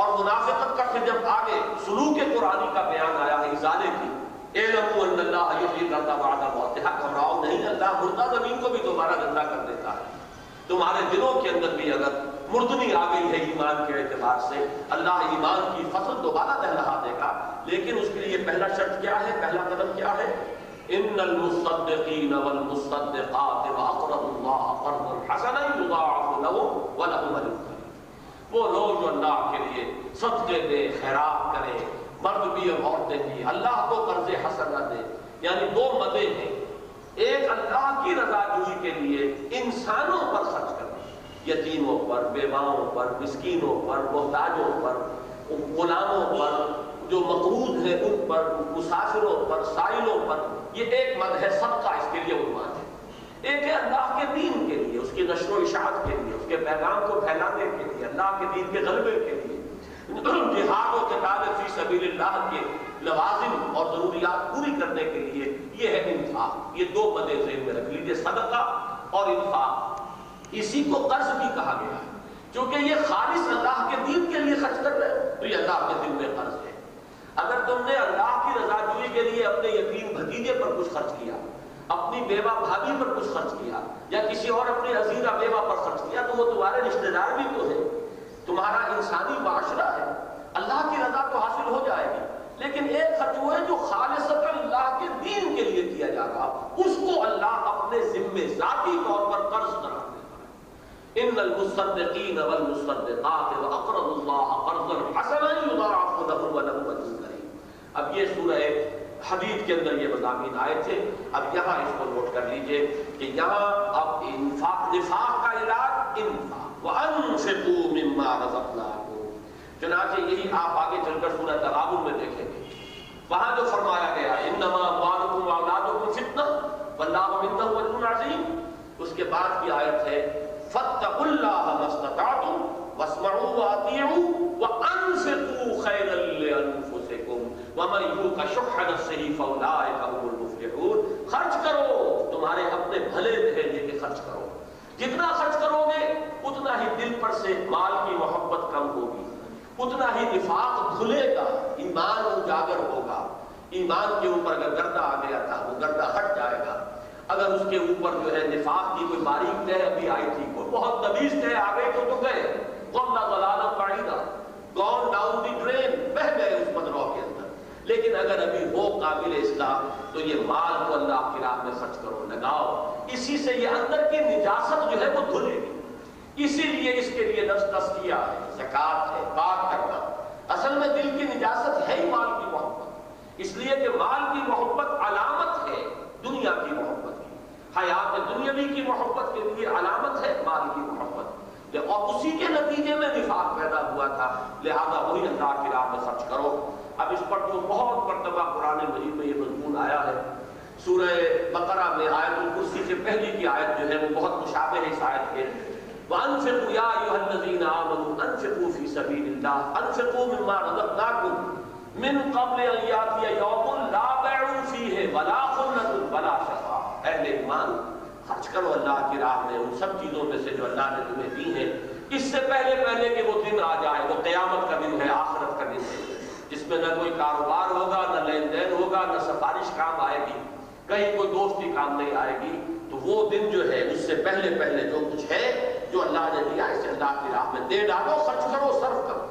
اور منافقت کا پھر جب آگے سلوک قرآنی کا بیان آیا ہے ازالے کی، اعلموا ان اللہ یحیی الارض بعد موتہا، گھبراؤ نہیں، اللہ مردہ زمین کو بھی دوبارہ زندہ کر دیتا ہے۔ تمہارے دلوں کے اندر بھی اگر مردنی آ گئی ہے ایمان کے اعتبار سے، اللہ ایمان کی فصل دوبارہ لہلہا دے گا، لیکن اس کے لیے پہلا شرط کیا ہے، پہلا قدم کیا ہے؟ ان المصدقین والمصدقات واقرضوا اللہ قرضا حسنا یضاعف لهم ولهم اجر کریم۔ وہ لوگ جو اللہ کے لیے صدقے دیں، خیرات کریں، مرد بھی اور عورتیں بھی، اللہ کو قرض حسن نہ دیں، یعنی دو مدے ہیں، ایک اللہ کی رضا جوئی کے لیے انسانوں پر خرچ کرنا، یتیموں پر، بیواؤں پر، مسکینوں پر، محتاجوں پر، غلاموں پر، جو مقروض ہیں ان پر، مسافروں پر، سائلوں پر، یہ ایک مد ہے، صدقہ اس کے لیے عنوان ہے۔ ایک ہے اللہ کے دین کے لیے، اس کی نشر و اشاعت کے لیے، اس کے پیغام کو پھیلانے کے لیے، اللہ کے دین کے غلبے کے لیے، جہاد و قتال فی سبیل اللہ کے لوازم اور ضروریات پوری کرنے کے لیے، یہ ہے انفاق۔ یہ دو مدے ذہن میں رکھ لیجیے، صدقہ اور انفاق۔ اسی کو قرض بھی کہا گیا ہے، کیونکہ یہ خالص اللہ کے دین کے لیے خرچ کر رہے ہو تو یہ اللہ کے دل میں قرض ہے۔ اگر تم نے اللہ کی رضا جوئی کے لیے اپنے یتیم بھتیجے پر کچھ خرچ کیا، اپنی بیوہ بھابھی پر کچھ خرچ کیا، یا کسی اور اپنی عزیزہ بیوہ پر خرچ کیا، تو وہ تمہارے رشتہ دار بھی تو ہے، تمہارا انسانی معاشرہ ہے، اللہ کی رضا تو حاصل ہو جائے گی، لیکن ایک خرچ وہ ہے جو خالصتاً اللہ کے دین کے لیے کیا جا رہا، اس کو اللہ اپنے ذمے ذاتی طور پر قرض قرار دیتا ہے۔ ان المصدقین والمصدقات واقرضوا اللہ قرضا حسنا یضاعف لهم ولهم اجر کریم۔ اب یہ سورہ حدید کے اندر یہ مضامین آئے تھے، اب یہاں اس کو نوٹ کر لیجئے کہ یہاں اب انفاق، نفاق کا علاج انفاق، وانفقوا مما رزقناکم، چنانچہ یہی آپ آگے چل کر سورہ تغابن میں دیکھیں گے، وہاں جو فرمایا گیا انما اموالکم واولادکم فتنہ واللہ عنده اجر عظیم، اس کے بعد کی آیت ہے فاتقوا اللہ ما استطعتم واسمعوا واطیعوا وانفقوا خیرا لانفسکم ومن یوق شح نفسہ فاولئک هم المفلحون۔ خرچ کرو، تمہارے اپنے بھلے میں ہے یہ کہ خرچ کرو، جتنا خرچ کرو گے اتنا ہی دل پر سے مال کی محبت کم ہوگی، اتنا ہی نفاق دھلے گا، ایمان اجاگر ہوگا۔ ایمان کے اوپر اگر گردہ آ گیا تھا وہ گردہ ہٹ جائے گا، اگر اس کے اوپر جو ہے نفاق کی کوئی باریک تہ ابھی آئی تھی، کوئی بہت نبیز تہ آ گئی تو گئے، ضل ضلالا بعیدا، گون ڈاؤن دی ڈرین، بہہ گئے اس بدرو کے اندر۔ لیکن اگر ابھی ہو قابل اصلاح تو یہ مال کو اللہ کی راہ میں خرچ کرو، لگاؤ، اسی سے یہ اندر کی نجاست جو ہے وہ دھلے گی۔ اسی لیے اس کے لیے نفس تزکیہ ہے، زکوٰۃ ہے، پاک کرنا۔ اصل میں دل کی نجاست ہے ہی مال کی محبت، اس لیے کہ مال کی محبت علامت ہے دنیا کی محبت کی، حیات دنیاوی کی محبت کے لیے علامت ہے مال کی محبت، اور اسی کے نتیجے میں نفاق پیدا ہوا تھا، لہذا وہی اللہ کی راہ میں خرچ کرو۔ اب اس پر تو بہت مرتبہ قرآن مجید میں یہ مضمون آیا ہے۔ سورہ بقرہ میں آیت الکرسی سے پہلی کی آیت جو ہے وہ بہت مشابہ ہے اس آیت کے، وَأَنفِقُوا يَا أَيُّهَا الَّذِينَ آمَنُوا أَنفِقُوا فِي سَبِيلِ اللَّهِ أَنفِقُوا مِمَّا رَزَقْنَاكُمْ مِن قَبْلِ أَن يَأْتِيَ يَوْمٌ لَا بَيْعٌ فِيهِ وَلَا خُلَّةٌ وَلَا شَفَاعَةٌ۔ اہل ایمان خرچ کرو اللہ کی راہ میں ان سب چیزوں میں سے جو اللہ نے تمہیں دی ہیں، اس سے پہلے پہلے کہ وہ دن آ جائے، وہ قیامت کا دن ہے، آخرت کا دن ہے، جس میں نہ کوئی کاروبار ہوگا، نہ لین دین ہوگا، نہ سفارش کام آئے گی، کہیں کوئی دوستی کام نہیں آئے گی۔ تو وہ دن جو ہے اس سے پہلے پہلے جو کچھ ہے جو اللہ نے دیا اسے اللہ کی راہ میں دے ڈالو، خرچ کرو، صرف کرو۔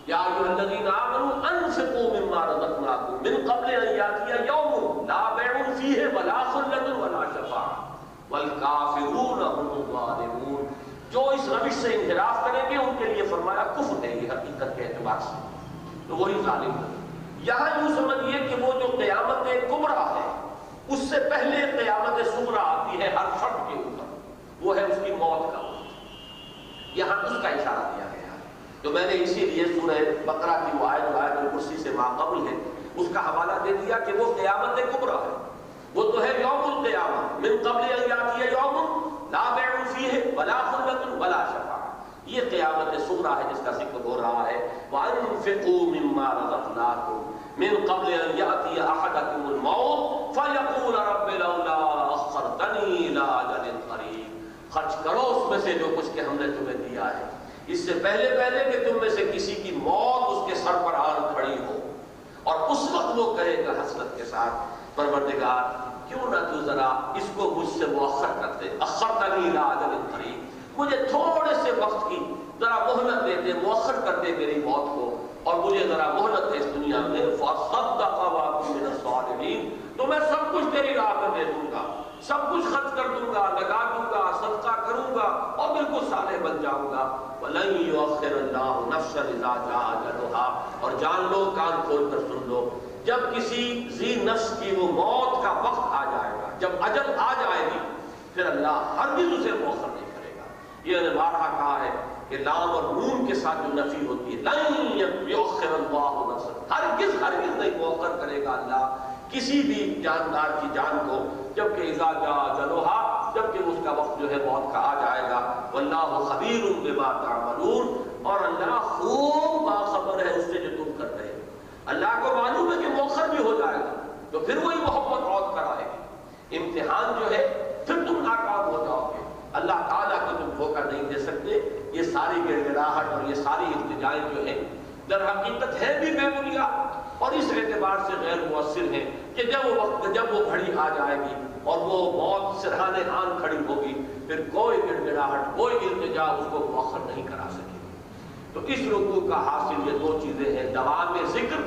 یا ایھا الذین آمنوا انفقوا مما رزقناکم من قبل ان یأتی یوم لا بیع فیہ ولا خلۃ ولا شفاعۃ والکافرون هم الظالمون۔ جو اس روش سے انحراف کریں گے ان کے لیے فرمایا کفر ہے، یہ حقیقت کے اعتبار سے تو وہی ظالم ہے۔ یہاں یوں سمجھیے کہ وہ جو قیامت کبریٰ ہے اس سے پہلے قیامت صغریٰ آتی ہے ہر فرد کے اوپر، وہ ہے اس کی موت کا وقت، یہاں اس کا اشارہ دیا گیا ہے۔ تو میں نے اسی لیے سورہ بقرہ کی وہ آیت الکرسی سے ماقبل ہے اس کا حوالہ دے دیا کہ وہ قیامت کبریٰ ہے، وہ تو ہے یوم القیامہ، من قبل ان یاتی یوم لا بیع فیہ ولا خلۃ ولا شفاعۃ۔ یہ قیامت صغریٰ ہے جس کا ذکر ہو رہا ہے۔ وَأَنفِقُوا مِمَّا رَزَقْنَاكُمْ مِن قَبْلِ أَن يَأْتِيَ أَحَدَكُمُ الْمَوْتُ فَيَقُولَ رَبِّ لَوْلَا أَخَّرْتَنِي إِلَىٰ أَجَلٍ قَرِيبٍ۔ خرچ کرو اس میں سے جو کچھ کہ ہم نے تمہیں دیا ہے، اس سے پہلے پہلے کہ تم میں سے کسی کی موت اس کے سر پر آن کھڑی ہو، اور اس وقت وہ کہے گا حسرت کے ساتھ پروردگار کیوں نہ تو ذرا اس کو مجھ سے مؤخر کر دے، اخرتنی الی اجل قریب، مجھے تھوڑے سے وقت کی ذرا مہلت دے دے، مؤخر کر دے میری موت کو، اور مجھے ذرا مہلت دے اس دنیا میں، فصدق وأکن من الصالحین، تو میں سب کچھ تیری راہ میں دے دوں گا، سب کچھ خرچ کر دوں گا، لگا دوں گا، صدقہ کروں گا اور بالکل صالح بن جاؤں گا۔ وَلَن يُؤَخِّرَ اللَّهُ نَفْسًا إِذَا جَاءَ أَجَلُهَا، اور جان لو، کان کھول کر سن لو، جب کسی ذی نفس کی وہ موت کا وقت آ جائے گا، جب اجل آ جائے گی، پھر اللہ ہرگز اسے مؤخر نہیں کرے گا۔ یہ نے بارہا کہا ہے کہ لام اور نون کے ساتھ جو نفی ہوتی ہے، لن یؤخر اللہ نفسا، ہرگز نہیں مؤخر کرے گا اللہ کسی بھی جاندار کی جان کو، جبکہ اذا جاء اجلھا، جبکہ اس کا وقت جو ہے موت کا آ جائے گا۔ واللہ خبیر بما تعملون، اور اللہ خوب باخبر ہے اس سے جو تم کر رہے ہو۔ اللہ کو معلوم ہے کہ مؤخر بھی ہو جائے گا، تو پھر وہی محبت عود کرائے گی، امتحان جو ہے پھر تم ناکام ہو جاؤ گے۔ اللہ تعالیٰ کو تم دھوکہ نہیں دے سکتے۔ یہ ساری گڑگڑاہٹ اور یہ ساری التجائیں جو ہیں در حقیقت ہے بھی بے بنیاد، اور اس اعتبار سے غیر مؤثر ہیں کہ جب وہ گھڑی آ جائے گی اور وہ موت سرحانے آن کھڑی ہوگی، پھر کوئی گڑگڑاہٹ، کوئی التجا اس کو مؤخر نہیں کرا سکے گی۔ تو اس رکوع کا حاصل یہ دو چیزیں ہیں، دوام ذکر،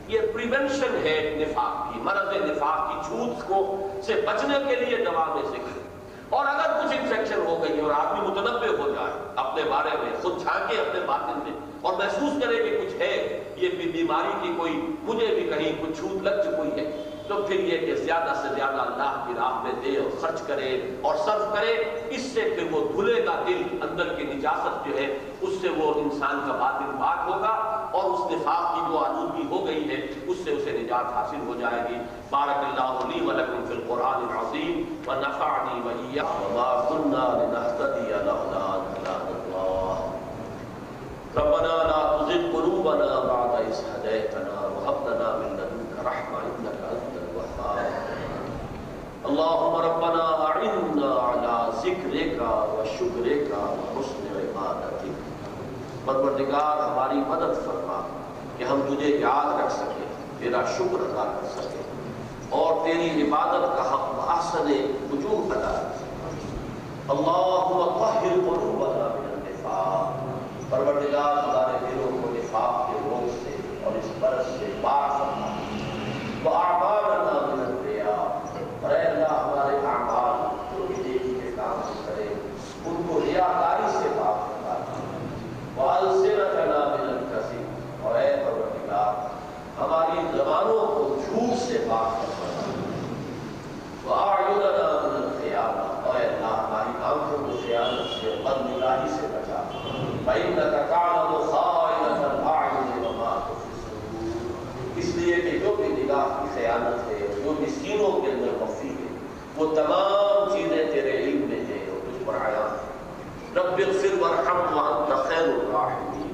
یہ پریونشن ہے نفاق کی، مرض نفاق کی، جھوٹ کو سے بچنے کے لیے دوام ذکر۔ اور اگر کچھ انفیکشن ہو گئی اور آدمی متنبع ہو جائے اپنے بارے میں، خود جھانکے اپنے باطن میں اور محسوس کرے کہ کچھ ہے، یہ بیماری کی کوئی مجھے بھی کہیں کچھ چھوٹ لگ چکی ہے، تو پھر یہ کہ زیادہ سے زیادہ اللہ کی راہ میں دے اور خرچ کرے اور صرف کرے۔ اس سے پھر وہ دھلے گا دل، اندر کی نجاست جو ہے اس سے وہ انسان کا باطن پاک ہوگا، اور اس نفاق کی جو آلودگی ہو گئی ہے اس سے اسے نجات حاصل ہو جائے گی۔ بارک اللہ لی ولکم فی القرآن العظیم ونفعنی وإیاکم وما كنا لنهتدی لولا ان هدانا اللہ۔ ربنا لا تزغ قلوبنا بعد إذ هديتنا وهب لنا من لدنك رحمة إنك أنت الوهاب۔ اللهم ربنا أعنا على ذكرك شکرک وحسن عبادتک۔ پروردگار ہماری مدد فرما کہ ہم تجھے یاد رکھ سکیں، تیرا شکر ادا کر سکیں اور تیری عبادت کا حق بحسن وجوہ ادا کر سکیں۔ اللہم طہر قلوبنا من النفاق، پروردگار ہمارے دلوں کو نفاق کے روگ سے اور اس برس سے پاک فرما۔ وَأَعْمَالَنَا مِنَ الرِّيَاءِ، اور اے اللہ ہمارے اعمال جو دیکھ کے کام کرے ان کو ریاکاری سے پاک فرما۔ وَأَلْسِنَتَنَا مِنَ الْكَذِبِ، اور اے پروردگار ہماری زبانوں کو جھوٹ سے پاک فرما۔ وَأَعْيُنَنَا مِنَ الْخِيَانَةِ، اور اے اللہ ہماری آنکھوں کو خیانت سے اور بدنگاہی سے بچا۔ فَإِنَّكَ تَعْلَمُ خَائِنَةَ الْأَعْيُنِ وَمَا تُخْفِي الصُّدُورُ، اس لیے کہ جو بھی نگاہ کی خیانت ہے، جو بھی سینوں کے اندر مخفی ہے، وہ تمام چیزیں تیرے علم میں ہیں اور تجھ پر عیاں ہیں۔ رب اغفر وارحم وانت خیر الراحمین،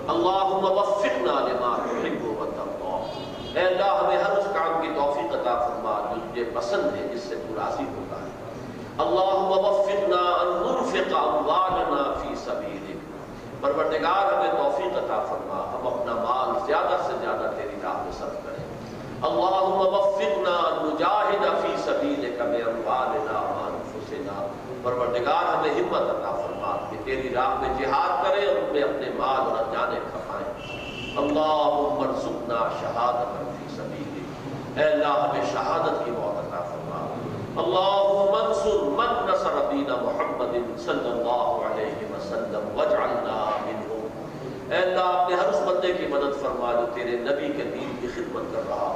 اللہم وفقنا لما تحب وترضى، اے اللہ ہمیں ہر اس کام کی توفیق عطا فرما جو تجھے پسند ہے، جس سے تو راضی ہوتا ہے۔ اللہم وفقنا ان ننفق اموالنا فی سبیلک، پروردگار ہمیں توفیق عطا فرما ہم اپنا مال زیادہ سے زیادہ تیری راہ میں صرف کریں۔ اللہم وفقنا ان نجاہد فی سبیلک باموالنا وانفسنا، پروردگار ہمیں ہمت عطا فرما کہ تیری راہ میں جہاد کریں اور ان میں اپنے مال اور جانیں کھپائیں۔ اللہم ارزقنا شہادۃ فی سبیلک، اے اللہ ہمیں شہادت کی موت عطا فرما۔ اللہم انصر من نصر دین محمد صلی اللہ علیہ وسلم واجعلنا منہم، اے اللہ اپنے ہر اس بندے کی مدد فرما جو تیرے نبی کے دین کی خدمت کر رہا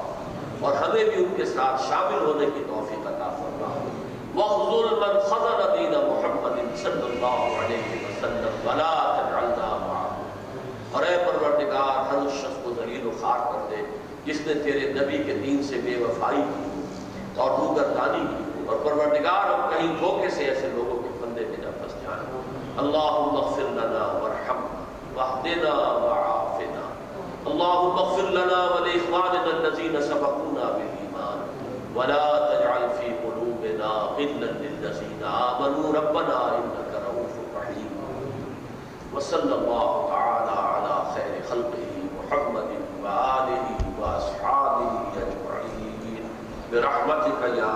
اور ہمیں بھی ان کے ساتھ شامل ہونے کی توفیق عطا فرما۔ وَاخْذُلْ مَنْ خَذَلَ دِينَ مُحَمَّدٍ صلی اللہ علیہ وسلم وَلَا تَجْعَلْنَا مَعَهُ، اور اے پروردگار ہر اس شخص کو ذلیل و خوار کر دے جس نے تیرے نبی کے دین سے بے وفائی کی اور روگردانی کی، اور پروردگار ہم کہیں دھوکے سے ایسے لوگوں کے پھندے میں نہ پھنس جائیں۔ اللہم اغفر لنا وارحمنا واہدنا وعافنا، اللہم اغفر لنا ولإخواننا الذین سبقونا بالایمان ولا تجعل في قلوبنا غلا للذین آمنوا ربنا انك رؤوف رحیم۔ وصلی اللہ تعالی علی خیر خلقہ محمد وآلہ واصحابہ اجمعین برحمتک یا